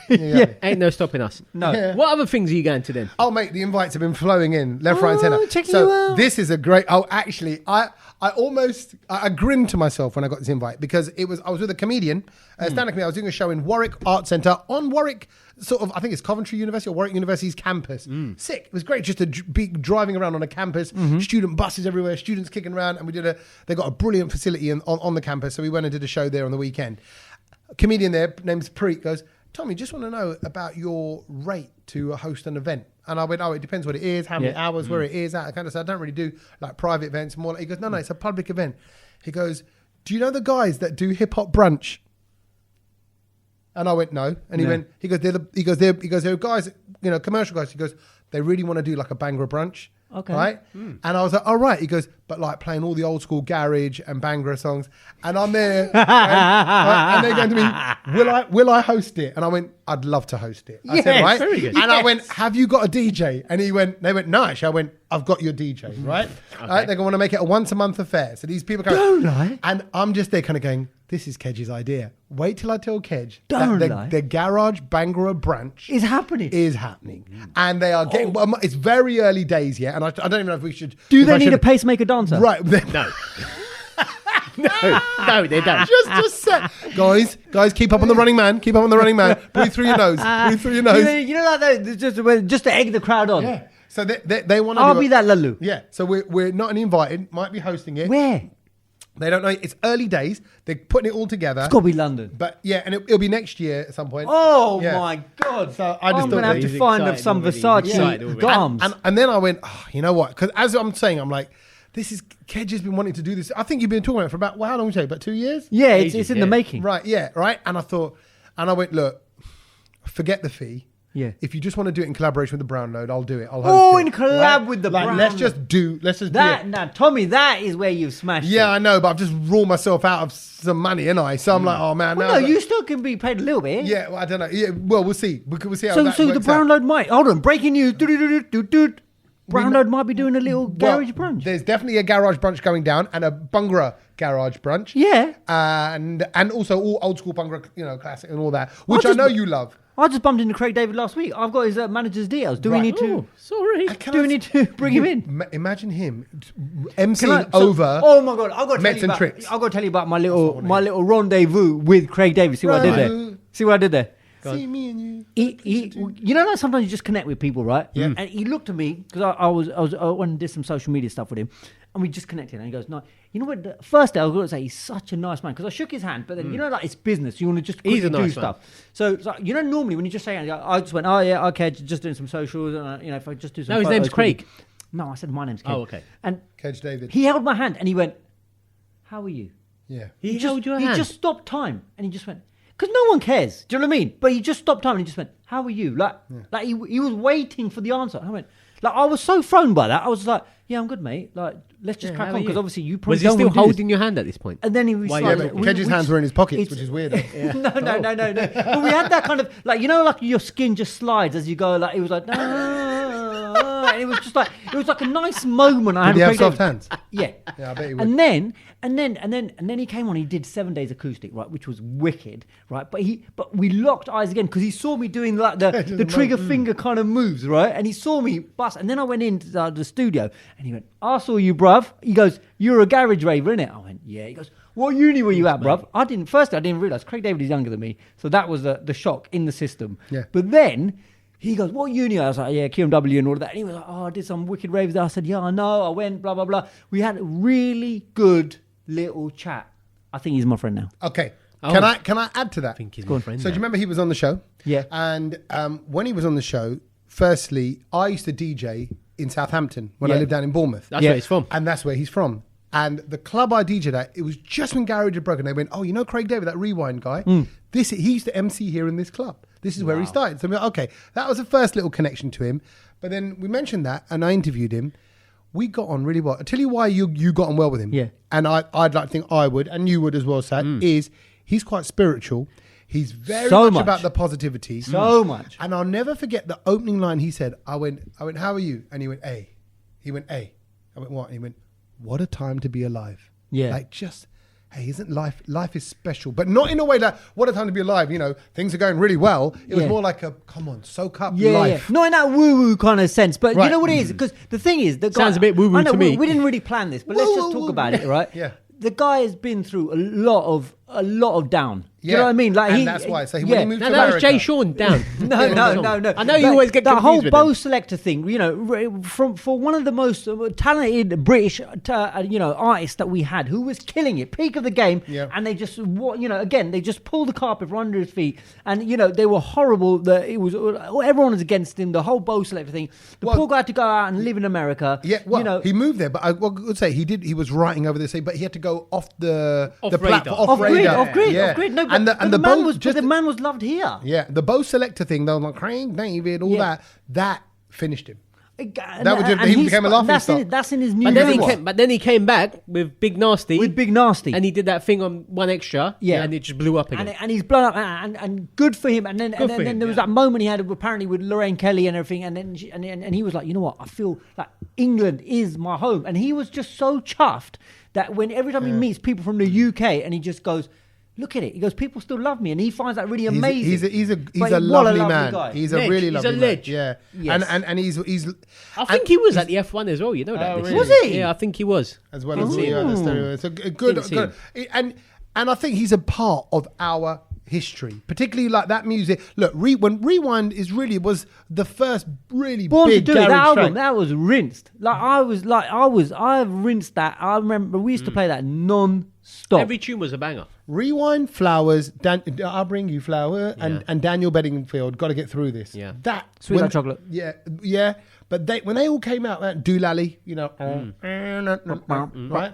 Yeah. Ain't no stopping us. No. Yeah. What other things are you going to then? Oh, mate, the invites have been flowing in left, right, and centre. Checking So you out. this is a great. Oh, actually, I grinned to myself when I got this invite because I was with a comedian, stand-up comedian. I was doing a show in Warwick Art Centre on Warwick, sort of. I think it's Coventry University or Warwick University's campus. Sick. It was great just to be driving around on a campus. Student buses everywhere, students kicking around, and they got a brilliant facility on the campus. So we went and did a show there on the weekend. A comedian there named Preet goes, Tommy, just want to know about your rate to host an event. And I went, oh, it depends what it is, how many hours, where it is, that kind of stuff. I don't really do like private events. More like, he goes, no, it's a public event. He goes, do you know the guys that do hip hop brunch? And I went, no. And he went, he goes, they're guys, commercial guys. He goes, they really want to do like a Bhangra brunch. Okay. Right? And I was like, all right. He goes, but like playing all the old school garage and Bhangra songs. And I'm there. and they're going to me, will I host it? And I went, I'd love to host it. I said, Yes, right? very good. And I went, have you got a DJ? And they went, no, actually. I went, I've got your DJ, right? Right? They're going to want to make it a once a month affair. So these people come. Don't lie. And I'm just there kind of going, this is Kedge's idea. Wait till I tell Kedge Don't that lie. the garage Bhangra brunch It's happening. is happening. And they are getting, well, it's very early days yet. And I don't even know if we should. Do if they I need should- a pacemaker dancer? Right. No. No, they don't. just set. Guys, keep up on the running man. Keep up on the running man. Breathe through your nose. Breathe through your nose. You know, like that, just to egg the crowd on. Yeah. So they want to I'll be that Lalu. Yeah. So we're not an invited, might be hosting it. Where? They don't know. It's early days. They're putting it all together. It's got to be London. But yeah, and it'll be next year at some point. Oh Yeah. my God! So I just I'm thought going to have he's to find excited some already. Versace He's excited already. garms. And then I went, oh, you know what? Because as I'm saying, I'm like, this is Kedge has been wanting to do this. I think you've been talking about it for about, well, how long would you say? About 2 years? yeah, Ages, it's in yeah. the making. Right, yeah, right. And I went, look, forget the fee. Yeah. If you just want to do it in collaboration with the Brown Load, I'll do it. I'll Oh, host it. in collab with the Brown Let's Load. just do That it. now, Tommy, that is where you've smashed. Yeah, it. I know, but I've just ruled myself out of some money, and I. So I'm like, oh man, Well, now no, you still can be paid a little bit. Yeah, well, I don't know. Yeah, well, we'll see. We'll see how So, that so the works Brown out. Load might hold on. Breaking news. Brown Load might be doing a little garage brunch. There's definitely a garage brunch going down, and a Bhangra garage brunch. Yeah. and also all old school Bhangra, classic and all that, which I just- know you love. I just bumped into Craig David last week. I've got his manager's details. Do we Right. need to? Oh, sorry. Do we need to bring him in? Imagine him Can emceeing I- so- over. Oh my God! I've got to Mets tell you and about. tricks. I've got to tell you about my little rendezvous with Craig David. See what I did there. Rendezvous. See what I did there. See me and you. You know, like sometimes you just connect with people, right? Yeah. And he looked at me because I went and did some social media stuff with him, and we just connected. And he goes, "No, you know what? The first day I was going to say he's such a nice man because I shook his hand, but then like it's business. You want to just He's quickly a nice do man. stuff. So it's like, normally when you just say, I just went, oh yeah, okay, just doing some socials, and if I just do some. No, his name's photos quickly." Craig. No, I said my name's Craig. Oh, okay. And Kedge David. he held my hand and he went, "How are you?" Yeah. He held your He hand. just stopped time and he just went, because no one cares. Do you know what I mean? But he just stopped time and he just went, "How are you?" Like he was waiting for the answer. I went, I was so thrown by that. I was like, "Yeah, I'm good, mate. Like, let's just Yeah, crack how on are because you? obviously you probably Was he don't still want to do this." holding your hand at this point? And then he was Why, like, yeah, but Kedge's hands were in his pockets, it's- which is weird. No. But we had that kind of like like your skin just slides as you go. Like it was like, and it was just like a nice moment. I Did he had have with soft Craig hands? Yeah. Yeah, I bet he would. And then he came on. He did 7 days acoustic, right, which was wicked, right. But we locked eyes again because he saw me doing like the trigger finger kind of moves, right. And he saw me bust. And then I went into the studio, and he went, "I saw you, bruv." He goes, "You're a garage raver, innit?" I went, "Yeah." He goes, "What uni were you at, bruv?" I didn't realise Craig David is younger than me, so that was the shock in the system. Yeah. But then he goes, "What uni?" I was like, "Yeah, QMW and all of that." And he was like, "Oh, I did some wicked raves there." I said, "Yeah, I know. I went, blah, blah, blah." We had a really good little chat. I think he's my friend now. Okay. Oh. Can I add to that? I think he's my friend. So do you remember he was on the show? Yeah. And when he was on the show, firstly, I used to DJ in Southampton when I Yeah. lived down in Bournemouth. That's where he's from. And that's where he's from. And the club I DJ'd at, it was just when Garage had broken. They went, "Oh, you know Craig David, that Rewind guy? He used to MC here in this club. This is where he started." So we went, okay, that was the first little connection to him. But then we mentioned that, and I interviewed him. We got on really well. I'll tell you why you got on well with him. Yeah. And I'd like to think I would, and you would as well, Sach, is he's quite spiritual. He's very So much much. about the positivity. So much. And I'll never forget the opening line he said. I went, how are you? And he went, A. He went, A. I went, what? And he went, what a time to be alive. Yeah. Like just, hey, isn't life is special, but not in a way like, what a time to be alive. You know, things are going really well. It was Yeah. more like come on, soak up Yeah, life. not in that woo-woo kind of sense, but you Right. know what it is? Because the thing is, the guy, Sounds a bit woo-woo I know, to me. We didn't really plan this, but let's just talk about it, right? Yeah. The guy has been through a lot of down. Do you know what I mean? Like And that's why. So when he moved No, to that was America, Jay Sean down. No. I know you always get that whole confused with bow him. selector thing. You know, for one of the most talented British, artists that we had, who was killing it, peak of the game, Yeah. and they just, again, they just pulled the carpet from under his feet, and they were horrible. It was everyone was against him. The whole bow selector thing. The Well, poor guy had to go out and live in America. yeah, well, he moved there, but I would say he was writing over this, but he had to go off the platform, off grid. Yeah. No, and but the man bow was the man was loved here. Yeah, the bow selector thing, though, like Craig David, all that finished him. He became a laughing stock. That's in his new But then he came back with Big Nasty. with Big Nasty. And he did that thing on One Extra. Yeah. And it just blew up again. And he's blown up, and good for him. And then Good for him, there was yeah. that moment he had apparently with Lorraine Kelly and everything. And then and he was like, you know what? I feel like England is my home. And he was just so chuffed that every time he meets people from the UK, and he just goes, look at it. He goes, people still love me, and he finds that really amazing. He's a But lovely what a man. guy. He's Ledge. a really He's lovely a man. ledge. Yeah, Yes. and he's I think he was at the F1 as well. You know that. Oh, this really? year. Was he? Yeah, I think he was. as well as Didn't see the him. stereo. It's a good, Didn't see and I think he's a part of our history, particularly like that music. Look, when Rewind was the first really Born big to Do It, that garage album, track. that was rinsed. I've rinsed that. I remember we used to play that non-stop. Every tune was a banger. Rewind, Flowers, I'll Bring You Flower, and Daniel Bedingfield. Got to get through this. Yeah. That Sweet Like Chocolate. Yeah. But when they all came out, that Doolally, right?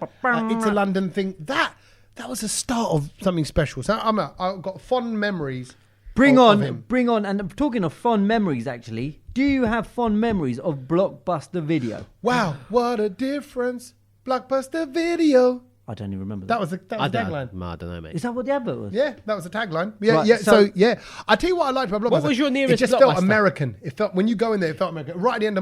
It's a London thing. That was the start of something special. So I've got fond memories. Bring of him. on. And talking of fond memories, actually, do you have fond memories of Blockbuster Video? Wow, what a difference! Blockbuster Video. I don't even remember That was the I tagline. don't know, mate. Is that what the advert was? Yeah, that was the tagline. Yeah, Right, yeah. so- So yeah, I tell you what I liked about Blockbuster. What was your nearest It just felt Blockbuster? American. It felt when you go in there, it felt American. Right at the end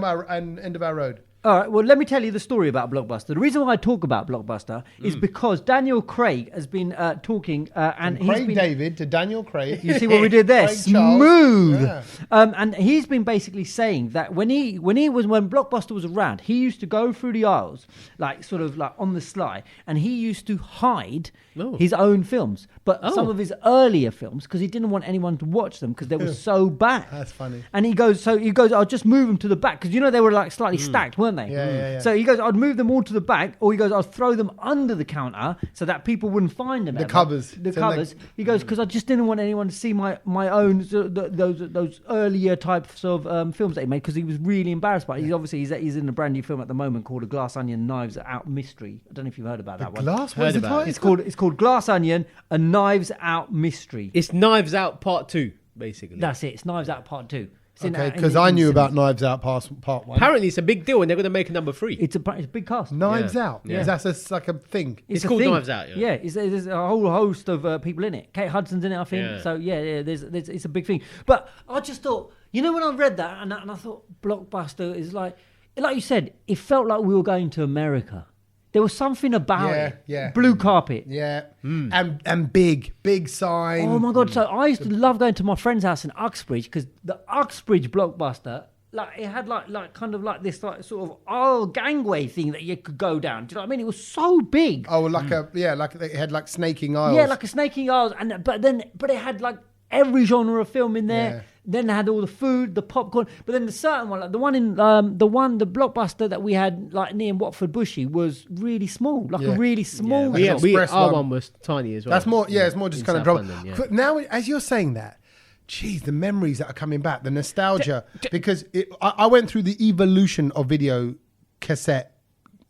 of our road. All right, well, let me tell you the story about Blockbuster. The reason why I talk about Blockbuster is because Daniel Craig has been talking, and he's Craig been... David to Daniel Craig. You see what we did there? Craig Charles. Smooth. Yeah. And he's been basically saying that when Blockbuster was around, he used to go through the aisles, like sort of like on the sly, and he used to hide his own films, but some of his earlier films, because he didn't want anyone to watch them because they were so bad. That's funny. And he goes, I'll just move them to the back because they were like slightly stacked, weren't they? Yeah. So he goes, I'd move them all to the back, or he goes, I'll throw them under the counter so that people wouldn't find them. The ever. covers. The So covers. He goes, because I just didn't want anyone to see my own those earlier types of films that he made, because he was really embarrassed by it. He's in a brand new film at the moment called A Glass Onion, Knives Out Mystery. I don't know if you've heard about that one. Glass? What is it about called? It's called Glass Onion, A Knives Out Mystery. It's Knives Out Part 2, basically. That's it. It's Knives Out Part 2. Okay, because I knew about Knives Out part 1. Apparently, it's a big deal, and they're going to make a number 3. It's a big cast. Knives Yeah. Out. Yeah. That's like a thing. It's a called thing. Knives Out, yeah. There's a whole host of people in it. Kate Hudson's in it, I think. Yeah. So there's it's a big thing. But I just thought, when I read that and I thought Blockbuster is like you said, it felt like we were going to America. There was something about it. Yeah. Blue carpet. Yeah. And big sign. Oh my God. So I used to love going to my friend's house in Uxbridge, because the Uxbridge Blockbuster, like it had like kind of like this like sort of gangway thing that you could go down. Do you know what I mean? It was so big. Oh, like it had like snaking aisles. Yeah, like a snaking aisles, but it had like every genre of film in there. Yeah. Then they had all the food, the popcorn. But then the certain one, like the one in the Blockbuster that we had like near Watford Bushy, was really small, like a really small. Yeah, shop. express our one. one was tiny as well. That's more. Yeah, it's more just In kind of South drama. London, yeah. But now, as you're saying that, geez, the memories that are coming back, the nostalgia, because I went through the evolution of video cassette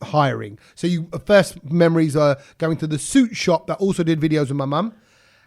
hiring. So first memories are going to the suit shop that also did videos with my mum.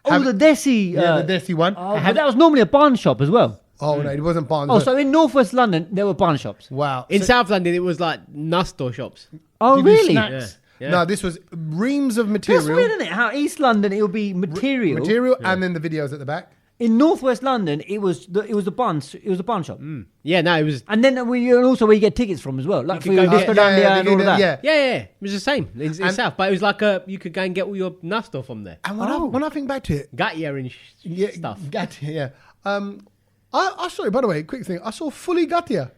The Desi. Yeah, the Desi one. Oh, but that was normally a barn shop as well. Oh no, it wasn't Barnes. Oh, so in Northwest London there were barn shops. wow. In So South London, it was like Nustor shops. Oh, you do really? snacks. No, this was reams of material. That's weird, isn't it? How East London it'll be material, and then the videos at the back. In Northwest London, it was a barn shop. Yeah, no, it was. And then also where you get tickets from as well, like for could go Disco get- Dandia and all of that. Yeah. Yeah, it was the same in South, but it was like you could go and get all your nuff stuff from there. And when I think back to it, Gatya and stuff. Gatia, yeah. I saw it, by the way, quick thing. I saw Fully Gatia.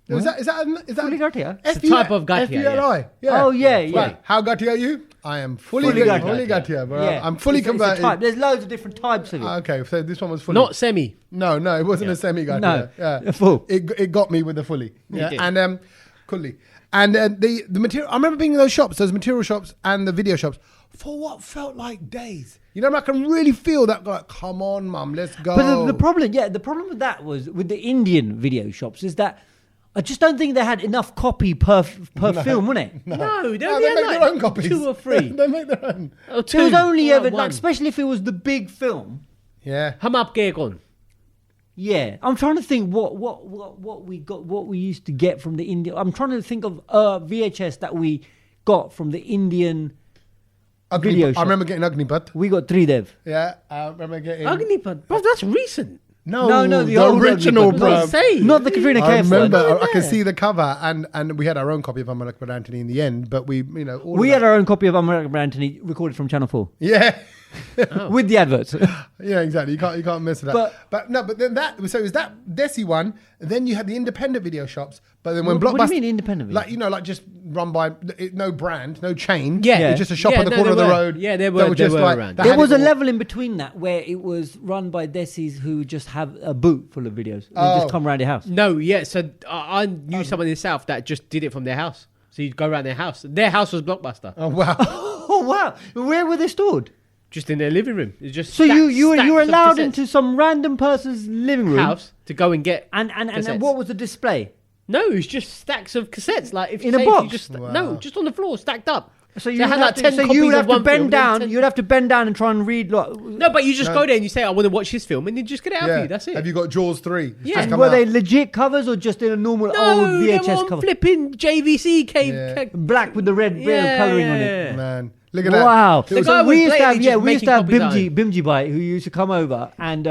Is that Fully Gatia? It's a type of Gatia, F-U-L-I. Yeah. Oh, yeah. Right. How Gatia are you? I am fully Gatia. Fully Gatia, bro. Yeah. I'm fully It's a converted. type. There's loads of different types of it. Okay, so this one was fully. Not semi. No, it wasn't a semi Gatia. No, Yeah. a full. It got me with the fully. Yeah. did. And fully. And the material. I remember being in those shops, those material shops and the video shops, for what felt like days. You know, I can really feel that. Like, come on, mum, let's go. But the problem with that was with the Indian video shops is that I just don't think they had enough copy per film, wasn't it? No, they No, only they had make like their own copies. 2 or 3. They make their own. Or 2. There was only or ever one. like, especially if it was the big film. Yeah. Hum up gear gone. Yeah, I'm trying to think what we got, what we used to get from the Indian. I'm trying to think of VHS that we got from the Indian video I shop. remember getting Agnipat. We got 3 Dev. Yeah, I remember getting. Agnipat. Bro, that's recent. No, the the old original, Agnipat. bro. What say? Not the Katrina I Kaif one. remember, I can see the cover, and we had our own copy of American Anthony in the end, but we, all We of had that. our own copy of American Anthony recorded from Channel 4 Yeah. with the adverts. Yeah, exactly. You can't mess with that. But then so it was that Desi one. Then you had the independent video shops. But then when What do Blockbusters, you mean independent video? like just run by no brand, no chain. Yeah. It's just a shop Yeah, on the no, corner of there the were. road. Yeah, there that were just like around. that There had was it a all. level in between that where it was run by Desis who just have a boot full of videos. They Oh. just come around your house. No, yeah. So I knew someone in the South that just did it from their house. So you'd go around their house. Their house was Blockbuster. Oh wow. Oh wow! Where were they stored? Just in their living room. It's just So you were stacks of allowed cassettes. into some random person's living room house to go and get and cassettes. what was the display? No, it was just stacks of cassettes. Like if In you a say box? If you just Wow. no, just on the floor, stacked up. So They you had would like have to, 10 so copies you would of have to one film bend and down. 10 You'd have to bend down and try and read. Like, No, but you just go there and you say, "I want to watch this film," and you just get it out for you. That's it. Have you got Jaws 3? It's Yeah. just and come were out. they legit covers or just in a normal no, old they were VHS on cover? flipping JVC cave. Yeah. Black with the red colouring on it. Man, look at that. Wow! It was guy was we used to have blatantly just we used to have making copies Bimji Bhai who used to come over and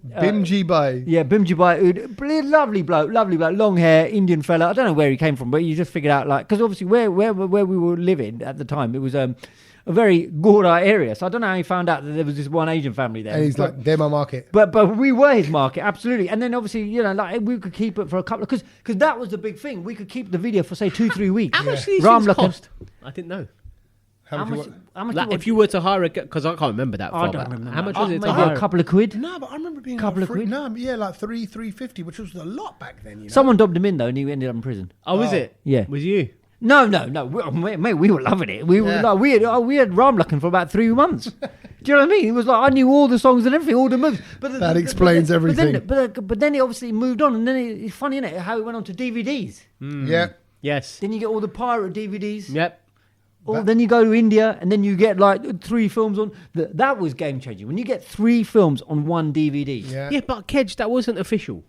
Bimji Bay. yeah, Bimji Bhai, lovely bloke, long hair, Indian fella. I don't know where he came from, but you just figured out like because obviously where we were living at the time, it was a very Gora area. So I don't know how he found out that there was this one Asian family there. And he's like, they're my market. But we were his market, absolutely. And then obviously, like we could keep it for a couple of because that was the big thing. We could keep the video for say 2-3 weeks. How much do these Ram things Lakan. cost? I didn't know. How much? How much? Like, it if you were to hire a, because I can't remember that. I far don't back. remember. How much was it to Maybe hire? a couple of quid. No, but I remember being Couple like of quid? No, yeah, like $350, which was a lot back then. You know? Someone dobbed him in though, and he ended up in prison. Oh, was it? Yeah. Was you? No. Mate, we were loving it. We were Yeah. like, we had Ram Lakan for about 3 months. Do you know what I mean? It was like I knew all the songs and everything, all the moves. But That explains everything. But then it obviously moved on, and then it's funny, isn't it? How it went on to DVDs. Yeah. Yes. Then you get all the pirate DVDs. Yep. Or then you go to India, and then you get like 3 films on. That was game changing. When you get 3 films on one DVD. Yeah. Yeah, but Kedge, that wasn't official.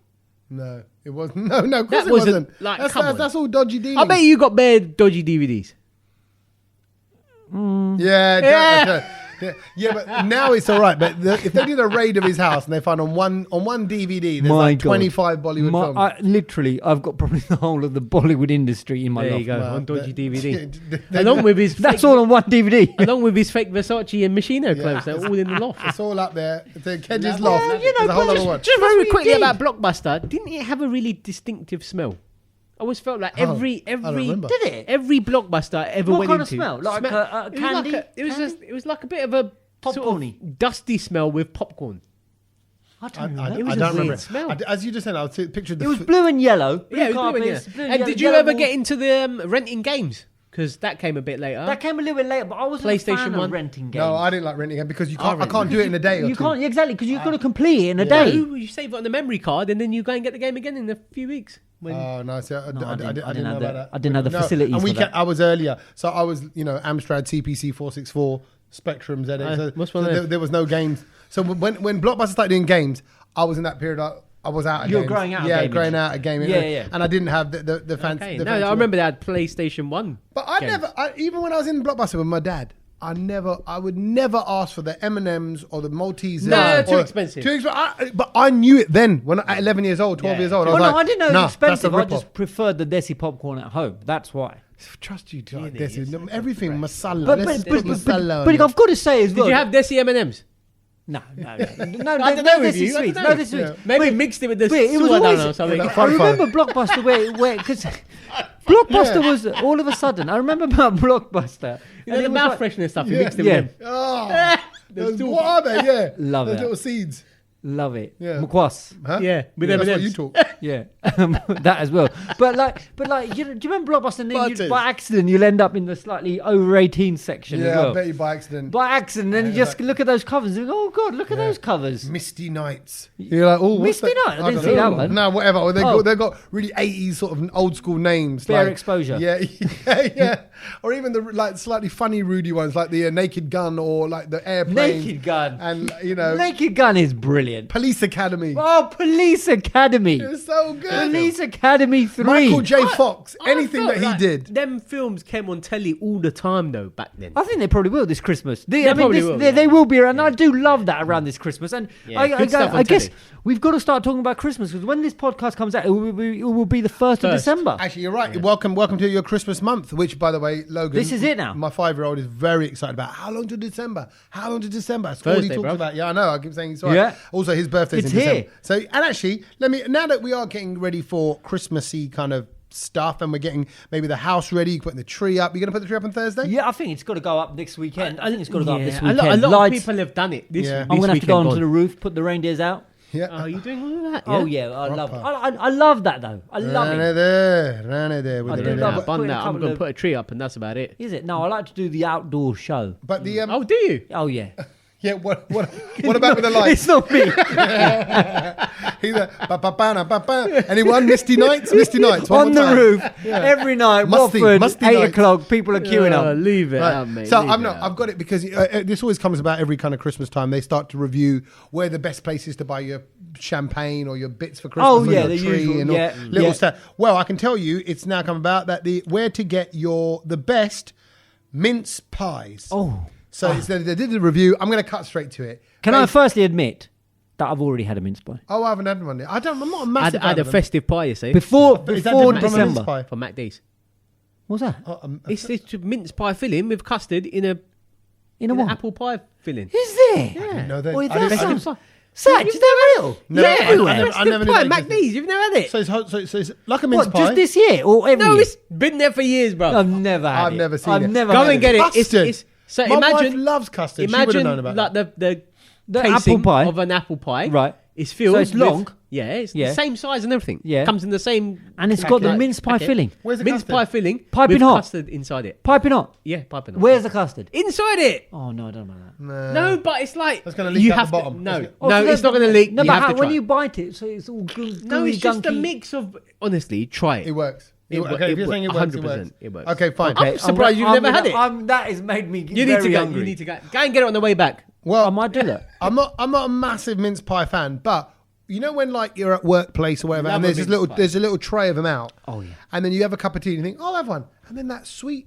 No, it wasn't. No, of course That it wasn't, wasn't. like, that's, come on. that's all dodgy dealing. I bet you got bare dodgy DVDs. Yeah, but now it's all right. But if they did a raid of his house and they found on one DVD, there's My like God. 25 Bollywood films. I've got probably the whole of the Bollywood industry in my There loft. you go, Wow, on dodgy that- DVD. they- Along with his That's fake, all on one DVD. along with his fake Versace and Machino Yeah. clothes. They're all in the loft. It's all up there. The Kedge's loft. You know, There's a whole but other just, one. just That's very what quickly he did. about Blockbuster, didn't it have a really distinctive smell? I always felt like Oh, every I don't remember. Did it? every Blockbuster I ever What went kind of into. smell? Like it was candy? like it was like a bit of a sort Popcorny. of dusty smell with popcorn. I I, don't I, remember. It was I a don't weird remember. smell. As you just said, I pictured the. It was blue and yellow. Blue Yeah, it was blue, carpets, yeah. blue And yellow- did you yellow ever walls. get into the renting games? Because that came a bit later. That came a little bit later, but I wasn't a PlayStation fan 1. of renting games. No, I didn't like renting it because you I can't. I rent can't do it in a day or You two. can't exactly because you've got to complete it in a Yeah. day. No, you save it on the memory card and then you go and get the game again in a few weeks. When Oh no! See, I No, didn't I didn't know have about the- that. I didn't have the facilities And we for that. I was earlier, so I was Amstrad CPC 464 Spectrum ZX. So, what's one so of them? there was no games. So when Blockbuster started doing games, I was in that period. I was out of You were games. growing out of Yeah, gaming. growing out of gaming. Yeah. And I didn't have the fancy. Okay. the No, fancy I remember they had PlayStation 1. But I games. never, even when I was in Blockbuster with my dad, I would never ask for the M&Ms or the Maltesers. No, or- too expensive. Too expensive. But I knew it then, when at 11 years old, 12 Yeah. years old. I Well, was no, like, I didn't know it nah, was expensive. That's a I rip-off. just preferred the Desi popcorn at home. That's why. Trust you, Yeah, this yes. everything masala. But, Let's but, put but, but, masala on but it. I've got to say as well. Did you have Desi M&Ms? No. I don't know with this you. is I sweet. don't No, know. this is Yeah. sweet. Maybe mixed it with the Wait, it was sewer always. or something. Yeah, I Fun remember Blockbuster where because Blockbuster was all of a sudden. I remember about Blockbuster. You know, and the it was mouth like- freshener stuff. You Yeah. mixed it Yeah. with them. Oh, There's two- what are they? Yeah. Love Those it. little seeds. Love it. Yeah. Mukwas. Huh? Yeah, with That's what M&Ms. you talk. Yeah, that as well. But do you remember Blockbuster? And then Butters. by accident, you'll end up in the slightly over 18 section as Yeah, well. I bet you by accident. By accident, then you Yeah, just like- look at those covers and go, oh god, look at those covers. Misty Nights. You're like, oh, what's Misty that? Night? I didn't don't see know. that one. No, whatever. Or Oh. they've got really 80s sort of old school names. Fair like, exposure. Yeah, yeah. Or even the like slightly funny Rudy ones, like the Naked Gun or like the Airplane. Naked Gun. And, you know, Naked Gun is brilliant. Police Academy. Oh, Police Academy. It's so good. Police Academy 3. Michael J. Fox. I Anything felt that he like did. Them films came on telly all the time though back then. I think they probably will this Christmas. They probably will, They, yeah. they will be around. I do love that around this Christmas. And Yeah, good stuff on I guess telly. we've got to start talking about Christmas because when this podcast comes out, it will be the 1st of First. December. Actually, you're right. Welcome to your Christmas month, which, by the way, Logan. This is it now. My 5-year-old is very excited about. How long to December? How long to December? That's all he Thursday, talks bruv. about. Yeah, I know. I keep saying he's right. Yeah. Also, his birthday's It's in here. December. So, and actually, now that we are getting ready for Christmassy kind of stuff, and we're getting maybe the house ready, putting the tree up. You're going to put the tree up on Thursday? Yeah, I think it's got to go up next weekend. I think it's got to go up this a weekend. lot of Lights. people have done it. This, Yeah. this I'm going to have to go weekend onto the gone. roof, put the reindeers out. Yeah. Oh, you doing all of that? Oh yeah, I love. Proper. I love that though. I love Run it. there with I the do red love hair. it. Bun Put in a that. I'm couple going to of- put a tree up and that's about it. Is it? No, I like to do the outdoor show. But the Oh, do you? Oh yeah. yeah, what about with the lights? It's not me. He's like, ba-ba-ba-na-ba-ba. Anyone? Misty Nights? Misty Nights. one On more the time. roof every night. Musty Watford, 8 nights. o'clock. People are queuing up. Leave it Right. out, mate. So leave I'm it not. out. I've got it because this always comes about every kind of Christmas time. They start to review where the best places to buy your champagne or your bits for Christmas. Oh, or yeah, your the tree usual, and all yeah, little yeah. stuff. Well, I can tell you, it's now come about that where to get the best mince pies. Oh. So they did the review. I'm going to cut straight to it. Can I firstly admit that I've already had a mince pie Oh, I haven't had one yet. I'm not a I massive. had fan a of them. festive pie, you see, before Is that before different from a mince December? pie? from MacD's. What's that? It's mince pie filling with custard in In a an what? apple pie filling. Is there? Yeah. know that. Boy, I that didn't- sounds. Sach, is that real? No, yeah, I never festive knew pie, that MacD's. You've never had it? So it's like a mince What? pie. Just this year or every No, year? it's been there for years, bro. I've never had I've it. never seen I've it. never Go had and get it. Custard. So My imagine wife loves custard. She would Imagine have known about like that. the apple casing pie. of an apple pie. Right. It's filled. So it's with- long? Yeah, it's Yeah. the same size and everything. Yeah. Comes in the same. And it's got the packet. mince pie Okay. filling. Where's the mince custard? pie filling Piping with hot. custard inside it. Piping hot. Yeah, piping hot. Where's the custard? Inside it? Oh no, I don't know that. No, but it's like That's gonna leak you out the have bottom. To, no, That's Oh, no, so it's not going to leak. No, you but have how, to when try. you bite it, so it's all gooey, No, it's just a gunky. mix of. Honestly, try it. It works. It wo- Okay, if it you're wo- saying it works, 100% it works. Okay, fine. I'm surprised you've never had it. That has made me You need very to go. hungry. You need to go and get it on the way back. Well, I might do that. I'm not a massive mince pie fan, but you know when like you're at workplace or whatever, Love and a there's mince pie. there's a little tray of them out. Oh, yeah. And then you have a cup of tea and you think, I'll have one, and then that sweet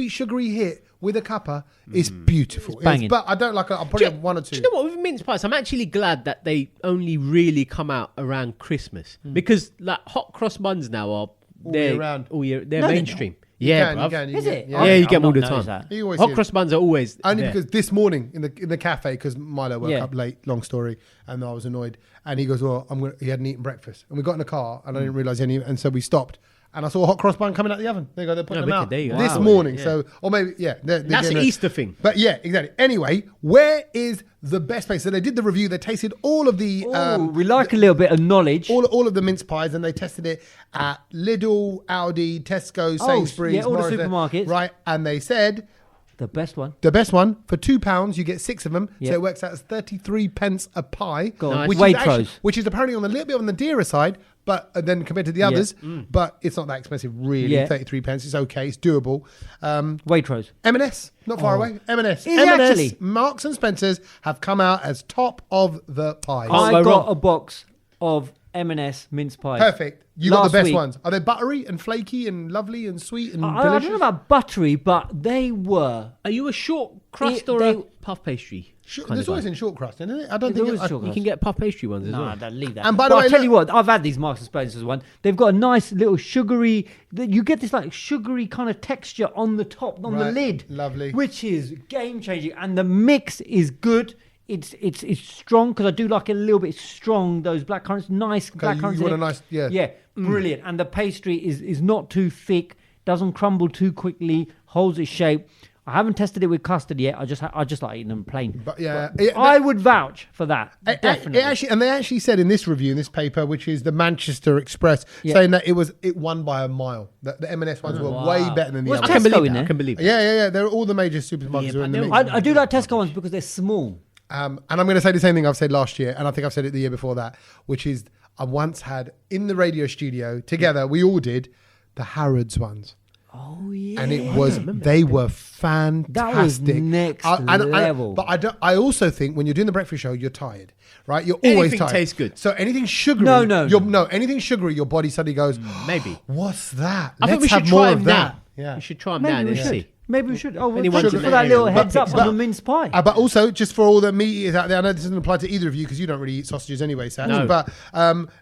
sugary hit with a cuppa is beautiful. It's banging. But I don't like it. I'll probably have one or two. Do you know what? With mince pies, I'm actually glad that they only really come out around Christmas because like hot cross buns now are year round. All year, they're No, they're mainstream. You Yeah, can, bruv. you can, you Is can, it? Yeah. Yeah, you I've get them all not the noticed time. that. You always Hot see it. cross buns are always Only there. because this morning in the cafe, because Milo woke Yeah. up late, long story, and I was annoyed. And he goes, "Well, he hadn't eaten breakfast." And we got in the car, and I didn't realize any, and so we stopped. And I saw a hot cross bun coming out the oven. There you go, they're putting Oh, them wicked, out there you go. this Wow. morning. Yeah. So, or maybe, yeah, they're That's getting an it. Easter thing. But yeah, exactly. Anyway, where is the best place? So they did the review. They tasted all of the Ooh, we like a little bit of knowledge. all of the mince pies, and they tested it at Lidl, Aldi, Tesco, Sainsbury's, yeah, all the Morrisons, supermarkets. right? And they said The best one. the best one for £2, you get 6 of them, Yep. so it works out as 33 pence a pie, Go on. Nice. which, Waitrose. which is apparently on a little bit on the dearer side, but then compared to the others, but it's not that expensive really. Yeah. 33 pence, it's okay, it's doable. Waitrose. M&S, not far away. M&S, Is it M&S, actually? Marks and Spencers have come out as top of the pies. Can't I go got wrong. a box of M&S mince pies. Perfect. You got Last the best week. ones. Are they buttery and flaky and lovely and sweet and I delicious? don't know about buttery, but they were. Are you a short crust or They- a puff pastry? There's always in short crust, isn't it? I don't There's think always short You crust. can get puff pastry ones as No, well. don't leave that. And by the But way, I'll tell look- you what, I've had these Marks and Spencer's one. They've got a nice little sugary. You get this like sugary kind of texture on the top, on the Right, lid, lovely. which is game changing. And the mix is good. It's strong because I do like it a little bit strong. Those black currants, nice black currants. you want in a it. nice, yeah. Yeah, brilliant. And the pastry is not too thick, doesn't crumble too quickly, holds its shape. I haven't tested it with custard yet. I just like eating them plain. But yeah, I would vouch for that. Definitely. They actually said in this review, in this paper, which is the Manchester Express, Yeah. saying that it won by a mile. That the M&S ones were way better than the Was others. I can Tesco believe in that. I there? can believe that. Yeah. They're all the major supermarkets Yeah, are in but the they're mix. I do like Tesco ones because they're small. And I'm going to say the same thing I've said last year, and I think I've said it the year before that, which is I once had in the radio studio together, we all did the Harrods ones. Oh yeah. And they were fantastic. That was next level. But I also think when you're doing the breakfast show, you're tired, right? You're always Anything tired. tastes good. So anything sugary, No. anything sugary, your body suddenly goes, Maybe. what's that? I think we Let's have should more try of them that. now. Yeah. We should try them now and then see. Maybe we should. Oh, well, Anyone thank you should for that let little anyone heads up pick on the mince pie. But also, just for all the meat eaters out there, I know this doesn't apply to either of you because you don't really eat sausages anyway, Sach. No. But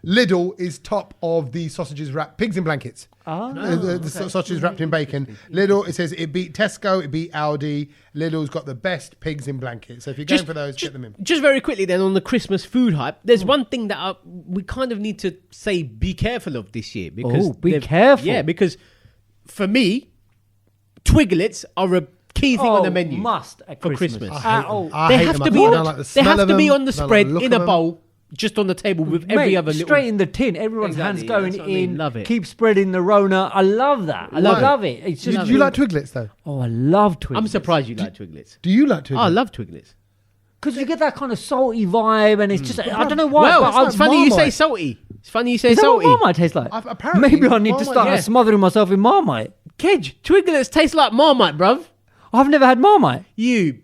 Lidl is top of the sausages wrapped pigs in blankets. The sausages wrapped in bacon. Lidl, it says it beat Tesco, it beat Aldi. Lidl's got the best pigs in blankets. So if you're going for those, get them in. Just very quickly then on the Christmas food hype, there's one thing that we kind of need to say be careful of this year. Because Be careful. Yeah, because for me, Twiglets are a key thing on the menu. Must at for Christmas. Christmas. I They hate have them. to be I on. don't like the They smell have of to be them. on the I don't spread like the look in a of them. bowl, just on the table with every Mate, other little. straight in the tin. Everyone's Exactly, hands going that's what I mean. in. Love it. Keep spreading the Rona. I love that. I love it. It's just. Do you like Twiglets though? Oh, I love Twiglets. I'm surprised you like Twiglets. Do you like Twiglets? Oh, I love Twiglets. Because you get that kind of salty vibe, and it's just. I don't know why. Well, but it's funny you say Marmite. salty. It's funny you say Is that what salty. Marmite tastes like? Apparently, Maybe I need to Marmite, start yeah. smothering myself in Marmite. Kedge, Twiglets taste like Marmite, bruv. I've never had Marmite. You.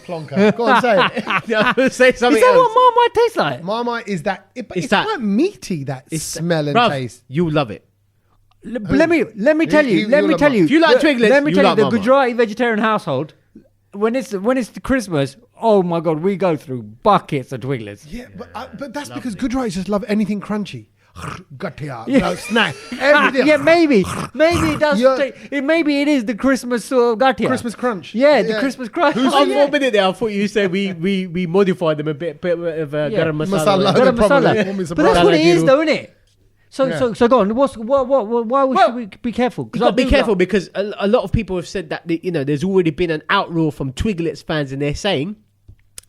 Plonker. Go on, say it. Say something Is that else. what Marmite tastes like? Marmite is that. It's that- quite meaty. That smell and Bruv, taste. you'll love it. Let me tell you. you Let me love tell you. If you like Twiglets, let me you tell you like the Marmite. Gujarati vegetarian household. When it's Christmas, oh my God, we go through buckets of Twiglets. Yeah, but that's because Gujaratis just love anything crunchy. Gatia, snack, everything. Yeah, maybe it does. Yeah. Maybe it is the Christmas gatia. Christmas crunch. Yeah, the Christmas crunch. Oh, for a minute there, I thought you said we modified them a bit of garam masala. Masala. Garam Probably. masala. Won't be But surprised. that's what it is, though, isn't it? So go on. Why should we be careful? You've got to be careful because a lot of people have said that there's already been an outroar from Twiglets fans, and they're saying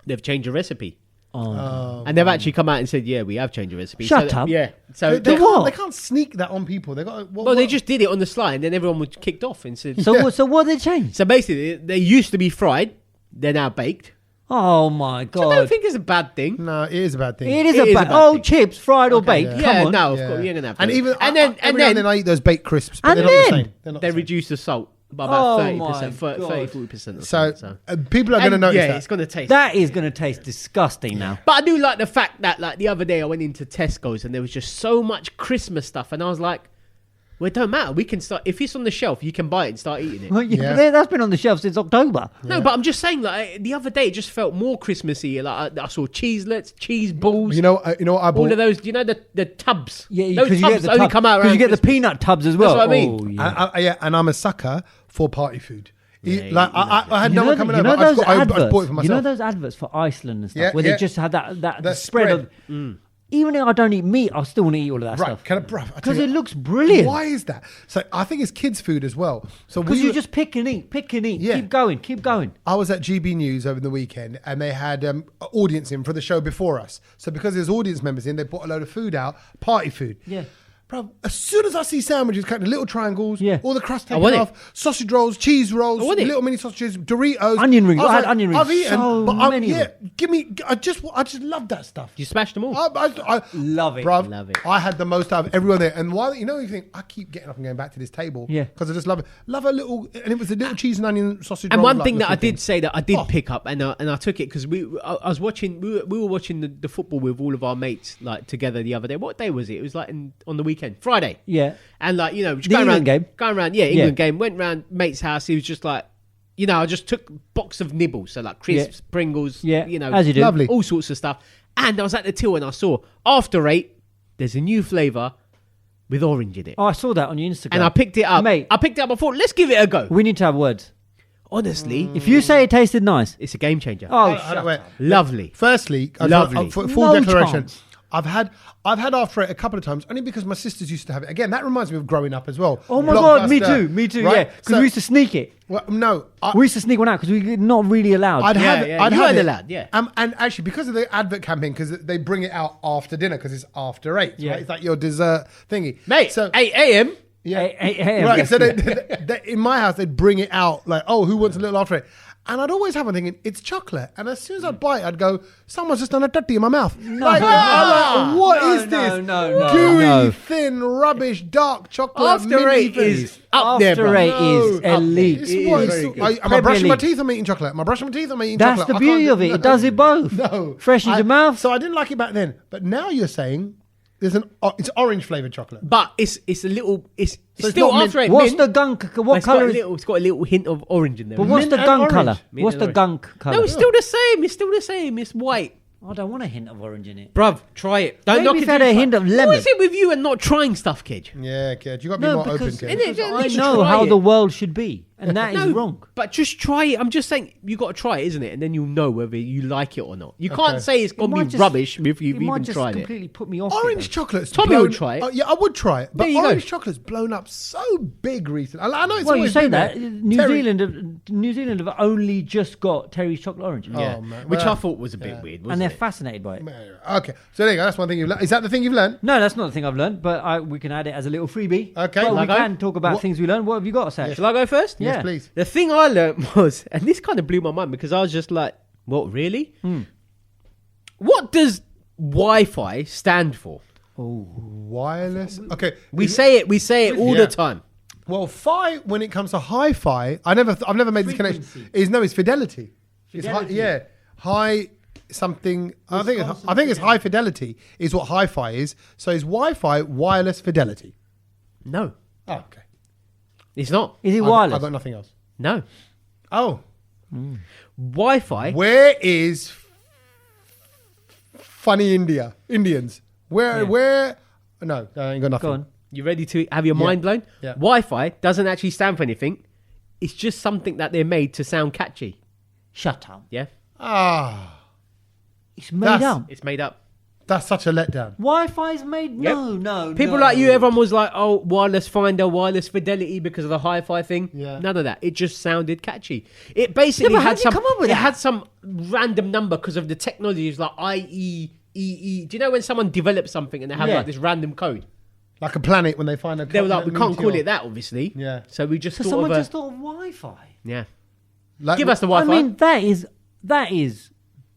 they've changed the recipe. And they've actually come out and said, yeah, we have changed the recipe. Shut up. Yeah. So They what? can't sneak that on people. They got. they just did it on the sly, and then everyone was kicked off and said. So what did they change? So basically, they used to be fried. They're now baked. Oh my Which I don't God! think is a bad thing. No, it is a bad thing. It is It a is a bad. bad Oh, thing. chips, fried or baked. Yeah. Come Yeah, on. no, of Yeah. course, you're gonna have. And those. even and then I eat those baked crisps, but And they're not the then- same. They're not they the same. reduce the salt by about Oh 30%, my 40%. So people are going to notice yeah, that. it's going to taste. That is going to taste disgusting now. But I do like the fact that, like, the other day I went into Tesco's and there was just so much Christmas stuff, and I was like, well, it don't matter. We can start, if it's on the shelf, you can buy it and start eating it. Well, yeah, Yeah. but that's been on the shelf since October. No, but I'm just saying, like, the other day it just felt more Christmassy. Like, I saw cheeselets, cheese balls, You know what I bought? all of those. You know the tubs. Yeah, those because you tubs get the only tub- come out 'cause around you get the Christmas. peanut tubs as well. That's what I mean. Oh, yeah. Yeah, and I'm a sucker for party food. Yeah, Like you love I had You no know one coming you over. know I those just I adverts. bought it for myself. You know those adverts for Iceland and stuff, Yeah, where yeah. they just had that The spread of. spread. Even if I don't eat meat, I still want to eat all of that Right, stuff can I, bruv, I tell because you it what, looks brilliant. Why is that? So I think it's kids' food as well. So Because you just pick and eat, Yeah. keep going. I was at GB News over the weekend, and they had an audience in for the show before us. So because there's audience members in, they brought a load of food out, party food. Yeah. Bro, as soon as I see sandwiches cut into little triangles, Yeah. all the crust I taken want it. off, sausage rolls, cheese rolls, want it. little mini sausages, Doritos, Onion rings. was I had onion rings. I've eaten, So but many of them. give me. I just love that stuff. You smashed them all. I Love it. Bruv, Love it. I had the most out of everyone there. And why, you think, I keep getting up and going back to this table. Yeah. Because I just love it. Love a little, and it was a little cheese and onion sausage And roll, one like thing that I looking did say that I did Oh. pick up, and I took it because I was watching. We were watching the football with all of our mates like together the other day. What day was it? It was like on the weekend, Friday. Yeah. And like just The going England around, game? going around, England game. Went round mate's house. He was just like, I just took a box of nibbles, so like crisps, Pringles, Yeah, as you do. Lovely. all sorts of stuff. And I was at the till and I saw After 8. There's a new flavour with orange in it, Oh, I saw that on your Instagram. and I picked it up. Mate. I picked it up. I thought, let's give it a go. We need to have words. Honestly, If you say it tasted nice, it's a game changer. oh, I don't- wait. Lovely. Firstly, Lovely. Full No declaration. chance. I've had After 8 a couple of times, only because my sisters used to have it. Again, that reminds me of growing up as well. Oh my God, me Blockbuster, too, right? yeah. Because So- we used to sneak it. Well, no, We used to sneak one out because we were not really allowed. I'd have yeah. I'd You have weren't it. allowed, yeah. And actually, because of the advert campaign, because they bring it out after dinner, because it's after 8. Yeah. Right? It's like your dessert thingy, Mate, So 8 a.m. yeah, Hey, right. yes, So yeah. they, in my house, they'd bring it out like, oh, who wants a little after 8? And I'd always have one thinking, it's chocolate. And as soon as I'd bite it, I'd go, someone's just done a dirty in my mouth. I'm like, what No, is no, this? no, Gooey, no. thin, rubbish, dark chocolate. After minty 8 thing. is up there, After bro. 8 is No, elite. It's It what is it's- very good. Am I Premier brushing my League. teeth? I'm eating chocolate. Am I brushing my teeth? I'm eating That's chocolate. the I beauty can't of do- it. It does it both. No, Freshens your mouth. So I didn't like it back then, but now you're saying it's orange flavored chocolate. But it's a little. It's So it's still not mint. After 8. What's mint, the gunk? but What it's got colour a is? little. It's got a little hint of orange in there. But what's Mint the and gunk orange. colour? Mint What's and the orange. gunk colour? No, it's still the same. It's still the same. It's white. I don't want a hint of orange in it. Bruv, try it. Don't Maybe knock if it it had till a you hint try. of lemon. What is it with you and not trying stuff, kid? Yeah, kid, you got to be No, more open, because, kid. Innit? because I Just know try how it. the world should be, and that is No, wrong. But just try it. I'm just saying, you got to try it, isn't it? And then you'll know whether you like it or not. You Okay. can't say it's going It to might be just- rubbish if It you've might even just tried it. completely put me off. Orange it, chocolate's Tommy blown, would try it. Oh, yeah, I would try it. But There you go. orange chocolate's blown up so big recently. I know it's Well, you always say been that there. New Zealand have only just got Terry's chocolate orange, Yeah. Oh, man. Which Well, I thought was a bit weird, and wasn't they're it? fascinated by it. Okay, so there you go. That's one thing you've learned. Is that the thing you've learned? No, that's not the thing I've learned, but we can add it as a little freebie. Okay. but we Like can talk about What- things we learned. What have you got, Sach? Shall I go first? Yeah. Yes, please. The thing I learned was, and this kind of blew my mind because I was just like, what, really? What does Wi-Fi stand for? Wireless. Okay. We say it all Yeah. the time. Well, fi when it comes to hi-fi, I've never made this connection. It's fidelity. It's Fidelity. high something. I think it's high fidelity is what hi-fi is. So is Wi-Fi wireless fidelity? No, Oh, okay. it's not. Is it I've wireless? got nothing else. No. Oh, Wi-Fi. where is funny Indians? Where? No, I ain't got nothing. Go on. You ready to have your mind blown? Yeah. Wi-Fi doesn't actually stand for anything. It's just something that they're made to sound catchy. Shut up. Yeah, Ah, It's made That's- up. it's made up. that's such a letdown. Wi-Fi's made. Yep. No. People like you, everyone was like, "Oh, wireless finder, wireless fidelity," because of the hi-fi thing. Yeah. None of that. It just sounded catchy. It basically Yeah, but had how'd you some. come up with it that? had some random number because of the technology. It's like IEEE. Do you know when someone develops something and they have Yeah. like this random code? Like a planet when they find a. They were like, "We can't call meteor. it that, obviously." Yeah. So we just So thought someone of a. just thought of Wi-Fi. Yeah. Like, Give us the I Wi-Fi. mean, that is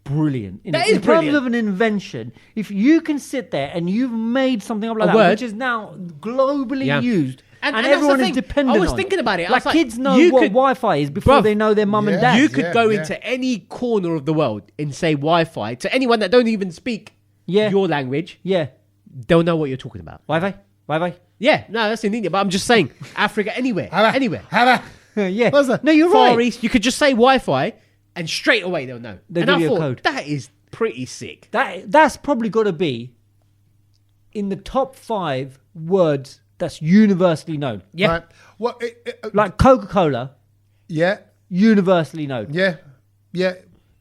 brilliant. That is in brilliant. terms of an invention, if you can sit there and you've made something up like A that, word. which is now globally Yeah. used, And and that's everyone the is thing. dependent I was on thinking about it. I Like was like, kids know you what could- Wi-Fi is before Bruv, they know their mum and yeah. dad. You could Yeah, go yeah. into any corner of the world and say Wi-Fi to anyone that don't even speak Yeah. your language. Yeah. They'll know what you're talking about. Wi-Fi. Yeah, no, that's in India. But I'm just saying, Africa, anywhere. Have a- Yeah. What's that? No, you're Far right. East, you could just say Wi-Fi and straight away they'll know. They'll and give I you a thought, code. that is pretty sick. That's probably got to be in the top 5 words that's universally known. Yeah. Right. Well, Like Coca-Cola, yeah, universally known. yeah.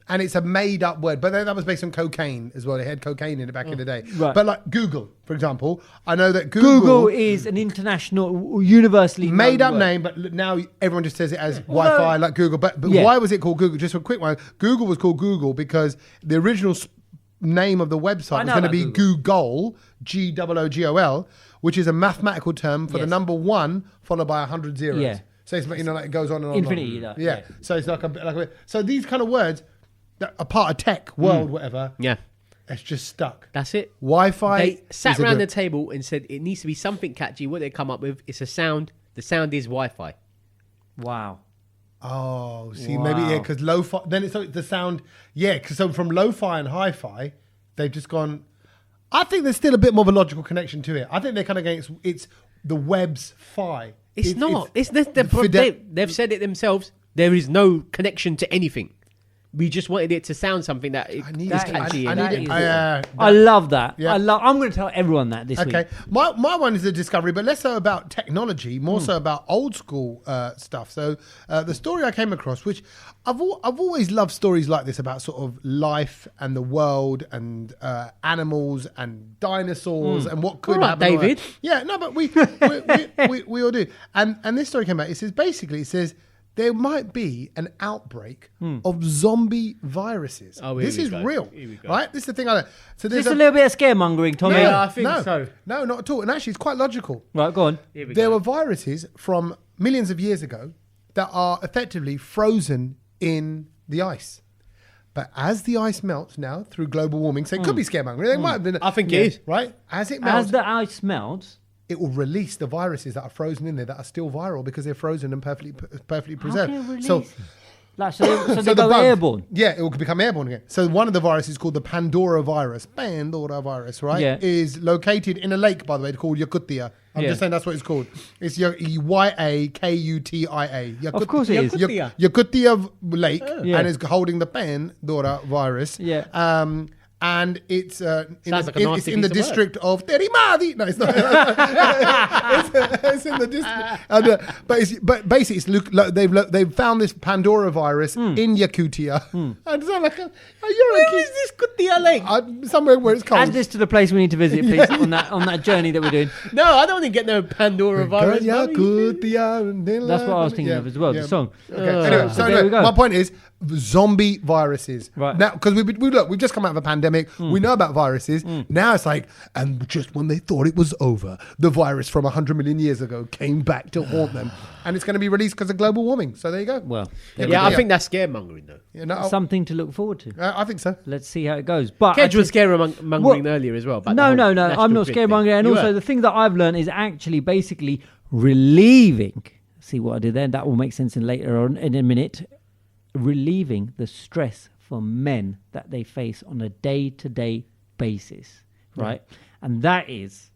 And it's a made-up word, but that was based on cocaine as well. They had cocaine in it back in the day. Right. But like Google, for example, I know that Google is an international, universally known made-up word. name, but now everyone just says it as Wi-Fi, like Google. But Yeah. why was it called Google? Just a quick one. Google was called Google because the original name of the website was know going to about be Google, Googol, which is a mathematical term for the Yes. number 1 followed by 100 zeros. Yeah. So it's, like it goes on and on. Infinity, and on. that, Yeah. yeah. So it's like so these kind of words that are part of tech world, whatever. Yeah. It's just stuck. That's it. Wi-Fi. They sat is a around good- the table and said it needs to be something catchy. What they come up with, it's a sound. The sound is Wi-Fi. Wow. Oh, see, Wow. maybe yeah, because lo-fi. Then it's the sound. Yeah, because so from lo-fi and hi-fi, they've just gone. I think there's still a bit more of a logical connection to it. I think they're kind of going. It's the web's fi. It's not. It's the fide- they've said it themselves. There is no connection to anything. We just wanted it to sound something that I need is it. catchy. I and- need it. I love that. Yeah. I'm going to tell everyone that this Okay, week. my one is a discovery, but less so about technology, more so about old school stuff. So the story I came across, which I've always loved stories like this about sort of life and the world and animals and dinosaurs and what could All right, happen. David. Yeah, no, but we all do. And this story came out. It says there might be an outbreak of zombie viruses. Oh, here this we is go. real, Here we go. right? This is the thing. So there's Just a little bit of scaremongering, Tommy. Yeah, I think so. No, not at all. And actually, it's quite logical. Right, go on. Here we There go. were viruses from millions of years ago that are effectively frozen in the ice. But as the ice melts now through global warming, so it could be scaremongering. They might have been. I think it is. Right? As it melts, As the ice melts, it will release the viruses that are frozen in there that are still viral because they're frozen and perfectly preserved. how can it release So it? Like, so they the go bug- airborne. Yeah, it will become airborne again. So one of the viruses called the Pandora virus, right? Yeah. Is located in a lake, by the way, called Yakutia. I'm Yeah. just saying that's what it's called. It's Yakutia. Of course it is. Yakutia. Yakutia Lake, Yeah. and is holding the Pandora virus. Yeah. And it's Sounds like a nasty in the piece of district of Terimadi. No, it's not. it's in the district. But basically, it's they've found this Pandora virus in Yakutia. And so like, Where is this Kutia Lake? somewhere where it's cold. Add this to the place we need to visit, please, on that journey that we're doing. No, I don't want to get no Pandora virus. Yakutia. That's what I was thinking of as well, the song. Okay. Anyway, so there we go. my point is zombie viruses. Right. Now, because we've just come out of a pandemic. We know about viruses. Now it's like, and just when they thought it was over, the virus from 100 million years ago came back to haunt them, and it's going to be released because of global warming. So there you go. Well, Yeah, I think that's scaremongering though. Yeah, no, something to look forward to. I think so. Let's see how it goes. But Kedge was scaremongering Well, earlier as well. About no, the whole I'm national not grid scaremongering. thing. And You also, were. the thing that I've learned is actually basically relieving. See what I did there? That will make sense later on in a minute. Relieving the stress for men that they face on a day-to-day basis, right? And that is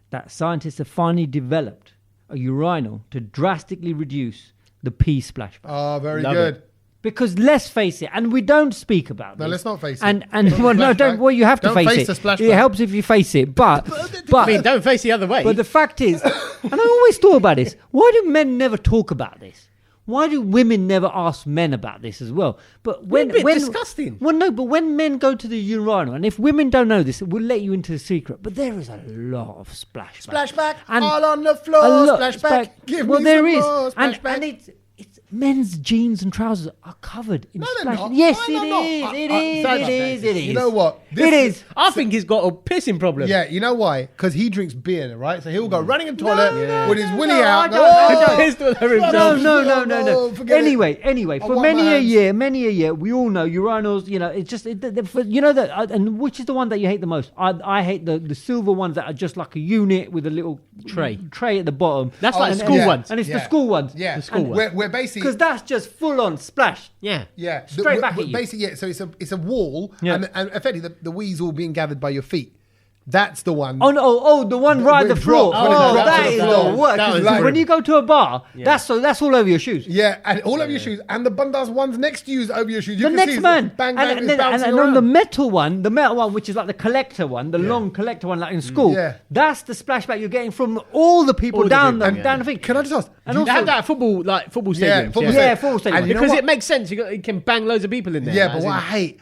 that scientists have finally developed a urinal to drastically reduce the pee splashback. Oh, very Love good. it. Because let's face it, and we don't speak about No, this. let's not face it. And Don't well, no, splashback. don't. Well, you have to Don't face face it. the splashback. It helps if you face it, but I mean, don't face the other way. but the fact is, and I always thought about this. Why do men never talk about this? Why do women never ask men about this as well? But when We're a bit disgusting. Well, no, but when men go to the urinal, and if women don't know this, we'll let you into the secret. But there is a lot of splashback. Splashback, And all on the a floor. lot- Splashback. Give well, me there some is, more. and Splashback. it's men's jeans and trousers are covered in No, they're splash. not. Yes, Why it not? is. It Saj, is. It is. You know what? It is. I think he's got a pissing problem. Yeah, you know why? Because he drinks beer, right? So he'll go running in the toilet with his willy no, out. I don't- I don't. Pissed all over himself. No. Forget it. Anyway, I for wipe my hands. many a year, we all know urinals. You know, it's just you know that, and which is the one that you hate the most? I hate the silver ones that are just like a unit with a little tray at the bottom. That's like And- school and- ones. and it's the Yeah. school ones. Yeah, The school one. We're basically Because that's just full on splash. Yeah. yeah, straight back at you. Basically, yeah. So it's a wall, Yeah. and effectively the wee's all being gathered by your feet. That's the one. Oh no! The one right at the When it floor. drops- when it drops That to the is floor. the worst. That 'Cause was when horrible. you go to a bar, that's all over your shoes. Yeah, and all of your shoes, and the bundas ones next to you is over your shoes. You The can next see man, bang, bang, it's and bouncing on around. the metal one, which is like the collector one, the long collector one, like in school. Yeah. That's the splashback you're getting from all the people All the down people, the yeah. down the thing. Can I just ask? And do you They also- have that at football Yeah, stadiums. football yeah. stadium. full stadium. And you know Because what? it makes sense. You can bang loads of people in there. Yeah, like, but as what in-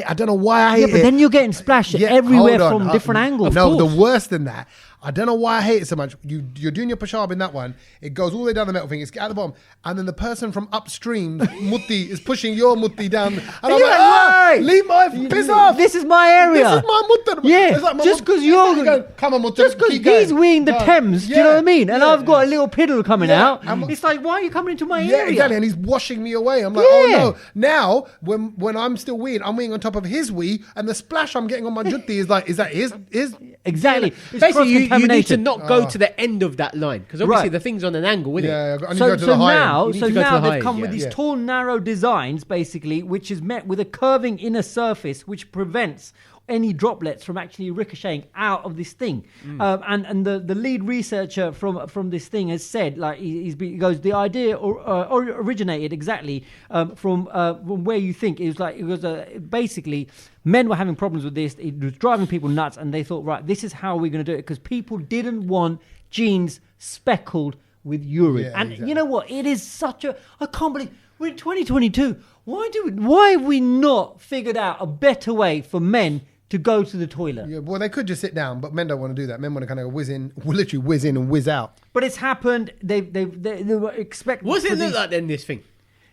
I don't know why I hate Yeah, but it. then you're getting splashed everywhere hold on. from different angles. No, Of the course. worse than that, I don't know why I hate it so much. You're doing your peshab in that one. It goes all the way down the metal thing. It's at the bottom. And then the person from upstream, mutti, is pushing your mutti down. And I'm like, right. leave my piss off. This is my area. This is my mutta. Yeah, It's like my just mutta. because you're Going, come on, mutta. just because keep going. he's weeing the Go. Thames, do you know what I mean? And Yeah. I've got a little piddle coming Yeah. out. It's like, why are you coming into my Yeah, area? exactly. And he's washing me away. I'm like, Yeah. oh no. Now, when I'm still weeing, I'm weeing on top of his wee, and the splash I'm getting on my jutti is like, is that his? Exactly. It's Basically, you need to cross-contaminated. not go to the end of that line because obviously Right. the thing's on an angle, isn't it? Yeah, I need to So, go to so the high now, end. You so need to go to now the they've high come end, with yeah. these Yeah. tall, narrow designs, basically, which is met with a curving inner surface, which prevents any droplets from actually ricocheting out of this thing. And the lead researcher from this thing has said, like he goes, the idea originated exactly from where you think it was basically men were having problems with this. It was driving people nuts, and they thought, right, this is how we're going to do it because people didn't want jeans speckled with urine. Yeah, and exactly. you know what? It is such a. I can't believe we're in 2022. Why have we not figured out a better way for men to go to the toilet? Yeah, well, they could just sit down, but men don't want to do that. Men want to kind of literally whiz in and whiz out. But it's happened. They were expecting. What's it look like then, this thing?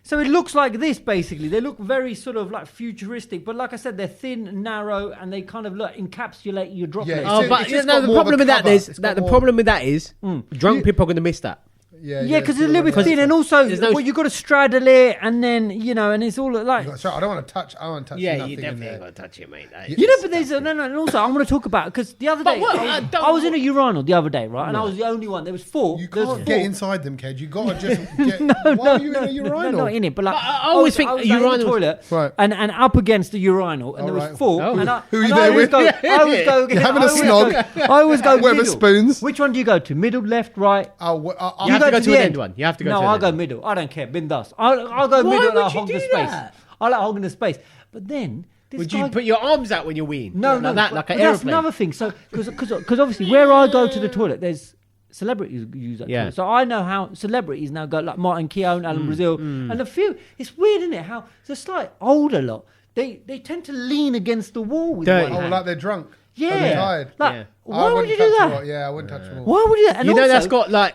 So it looks like this, basically. They look very sort of like futuristic, but like I said, they're thin, narrow, and they kind of encapsulate your droplets. Yeah, Oh, it's but just you got know, the more of a problem with that cover. is It's got the more- problem with that is drunk people are going to miss that. Yeah, Yeah, because it's it's a little bit still thin, like and that. also There's no- well, you've got to straddle it, and then and it's all like Sorry, I don't want to touch. I don't want to touch nothing in there. got to touch it, mate. But there's no, and also I'm going to talk about because the other But day what- I was in a urinal the other day, right, and I was the only one. There was four. You There was can't get four. inside them, Ked. You got to just get. Why are you in a urinal? No, not in it, but like But I always think I was like in the urinals- toilet, Right. and up against the urinal, and Oh, there was right. four. Oh. And I, Who are you and I there always with? go, I always go. You're having a I always snog. go- I always go Where the middle. spoons? Which one do you go to? Middle, left, right? You have to go to the an end one. You have to go no, to an I'll end go one. middle. I don't care. Bindas. I'll go Why middle and would I'll you hog the do space. that? I like hogging the space. But then this Would guy, you put your arms out when you're weeing? no, like that, like but an that's aeroplane. another thing. So because obviously where I go to the toilet, there's celebrities who use that Yeah. toilet. So I know how celebrities now go, like Martin Keown, Alan Brazil, and a few. It's weird, isn't it? How the slight older lot, they tend to lean against the wall with Dirty. one Oh, hand. like they're drunk. Yeah. Or they're tired. Like, Yeah. why would you do that? Yeah, I wouldn't touch them all. Why would you do that? And You know also, that's got like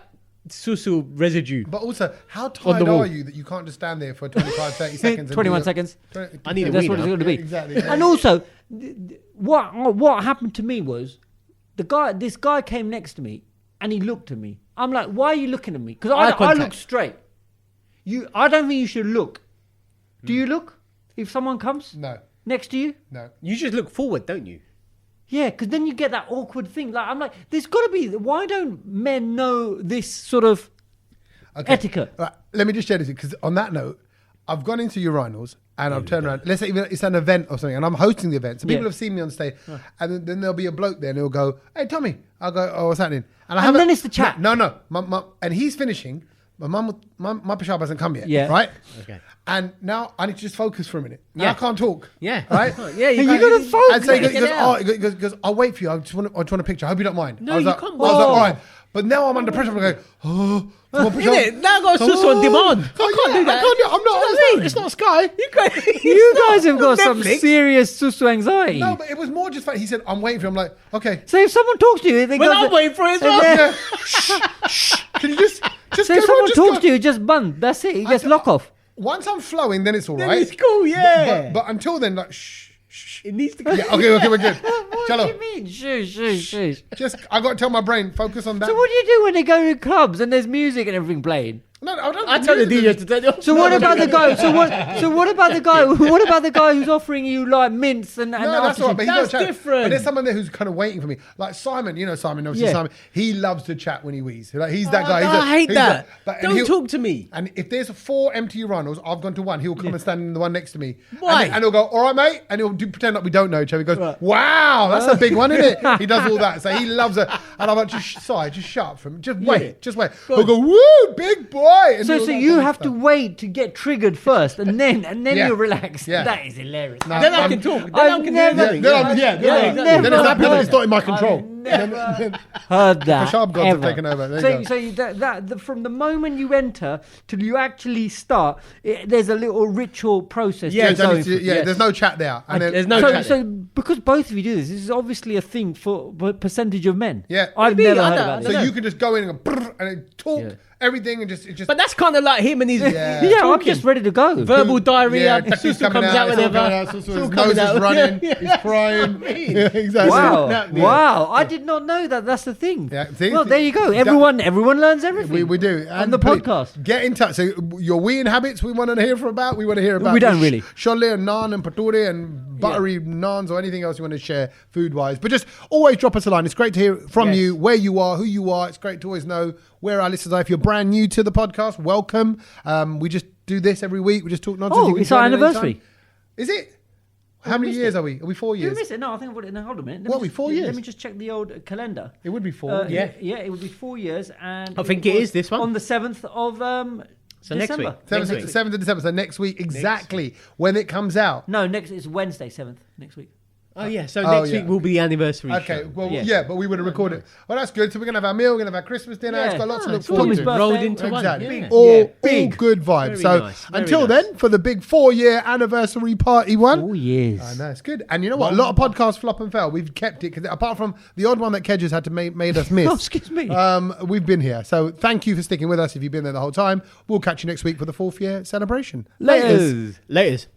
susu residue. But also, how On tired the wall. are you that you can't just stand there for 25, 30 seconds? and 21 do seconds. I need a That's wee what it's now. going to be. Exactly. And also, what happened to me was this guy came next to me and he looked at me. I'm like, why are you looking at me? Because Eye I contact. look straight. I don't think you should look. Do you look if someone comes No, next to you? no. You just look forward, don't you? Yeah, because then you get that awkward thing. Like I'm like, there's got to be. Why don't men know this sort of Okay. etiquette? Right, let me just share this because on that note, I've gone into urinals and I've turned around. Let's say even it's an event or something, and I'm hosting the event, so people Yeah. have seen me on stage, and then there'll be a bloke there, and he'll go, "Hey, Tommy," I'll go, "Oh, what's happening?" And haven't- then it's the chat. No. And he's finishing. My peshab hasn't come yet. Yeah. Right. Okay. And now I need to just focus for a minute. Now Yeah. I can't talk. Yeah. Right. Yeah, You gotta focus. And so he Get goes, it out. he goes, I'll wait for you. I just want a picture. I hope you don't mind. No, I was you like, can't I was like, wait. all right. But now I'm under pressure. I'm going, oh, come on, Innit? Now I got susu on demand. I can't do that. I can't do it. I'm not. Do you know what I mean? It's not Sky. You guys have got some Netflix. serious susu anxiety. No, but it was more just funny. He said, I'm waiting for you. I'm like, okay. So if someone talks to you, they Well, go. I'm waiting for it as and well. then- Yeah. Shh. Can you just So go if someone just talks go. to you, just bun. That's it. You just lock off. Once I'm flowing, then it's all Then right. it's cool, yeah. But until then, like, shh. It needs to. Yeah, okay, we're good. What Chalo. do you mean? Shush. Just, I got to tell my brain, focus on that. So what do you do when they go to clubs and there's music and everything playing? No, I don't. I tell the DJ to turn it off. So what about the guy? So what about the guy? What about the guy who's offering you like mints and No, that's aftershave? all right. But he's That's got to chat. different. But there's someone there who's kind of waiting for me. Like Simon, you know Simon, obviously Yeah. Simon. He loves to chat when he wheezes. Like he's that guy. I hate that. And Don't he'll- talk to me. And if there's 4 empty urinals, I've gone to one. He'll come and stand in the one next to me. Why? And he'll go, "All right, mate," and he'll pretend like we don't know each other. He goes, Right. "Wow, that's a big one, isn't it?" He does all that. So he loves it. And I'm like, "Just shut up from. Just wait, just wait." He'll go, "Woo, big boy." And So all that you kind of have to stuff. wait to get triggered first, and then Yeah. you relax. Yeah. That is hilarious. No, Then I I'm- can talk. Then I've I can never- do Yeah, everything. then I'm, Yeah, then exactly. it's happening, but it's not in my I've control. never heard that. Sharp gods have ever. taken over. There you So from the moment you enter till you actually start, there's a little ritual process. Yeah, going through. there's no chat there. And then, There's no chat. So because both of you do this is obviously a thing for percentage of men. Yeah. I've Maybe, never I heard don't- about I it. don't so know. you can just go in and go and talk Yeah. everything and just. But that's kind of like him and his Yeah. Yeah, I'm talking. just ready to go. verbal diarrhea. Yeah, Susu Susu coming comes out it's all whenever. coming out, Susu, It's his all nose coming is out. running. Yeah. He's crying. Yeah, exactly. Wow, Yeah. wow! I did not know that. That's the thing. Yeah, see? Well, there you go. Everyone learns everything. We do. on the please, podcast. Get in touch. So your weeing habits we want to hear about. We want to hear about. We don't really. Cholle and naan and patori and buttery naans or anything else you want to share food wise. But just always drop us a line. It's great to hear from Yes. you, where you are, who you are. It's great to always know where our listeners are. If you're brand new to the podcast, welcome. We just do this every week. We just talk nonsense. Oh, You can it's our join in anytime. anniversary. Is it? How many missed years it. are we? Are we 4 Did we years? miss it? No, I think I've got it. No, hold on a minute. What, are we 4 years? Let me just check the old calendar. It would be 4. Yeah. Yeah, it would be 4 years, and I think it was is this one. on the 7th of So next December. week. 7th of December. So next week, exactly when it comes out. No, it's Wednesday 7th next week. Oh yeah. So Oh, next yeah. week will be the anniversary. Okay, show. well, Yeah. yeah, but we would have recorded. Well, that's good. So we're gonna have our meal, we're gonna have our Christmas dinner. Yeah. It's got lots to look it's all forward his to. birthday. Rolled into one. Exactly. Yeah. All big. good vibes. Very So nice, very until nice. then, for the big 4-year anniversary party one. 4 years. I know, it's good. And you know what? A lot of podcasts flop and fail. We've kept it, because apart from the odd one that Kedges had to made us miss. Oh, excuse me. We've been here. So thank you for sticking with us if you've been there the whole time. We'll catch you next week for the 4th year celebration. Laters. Laters.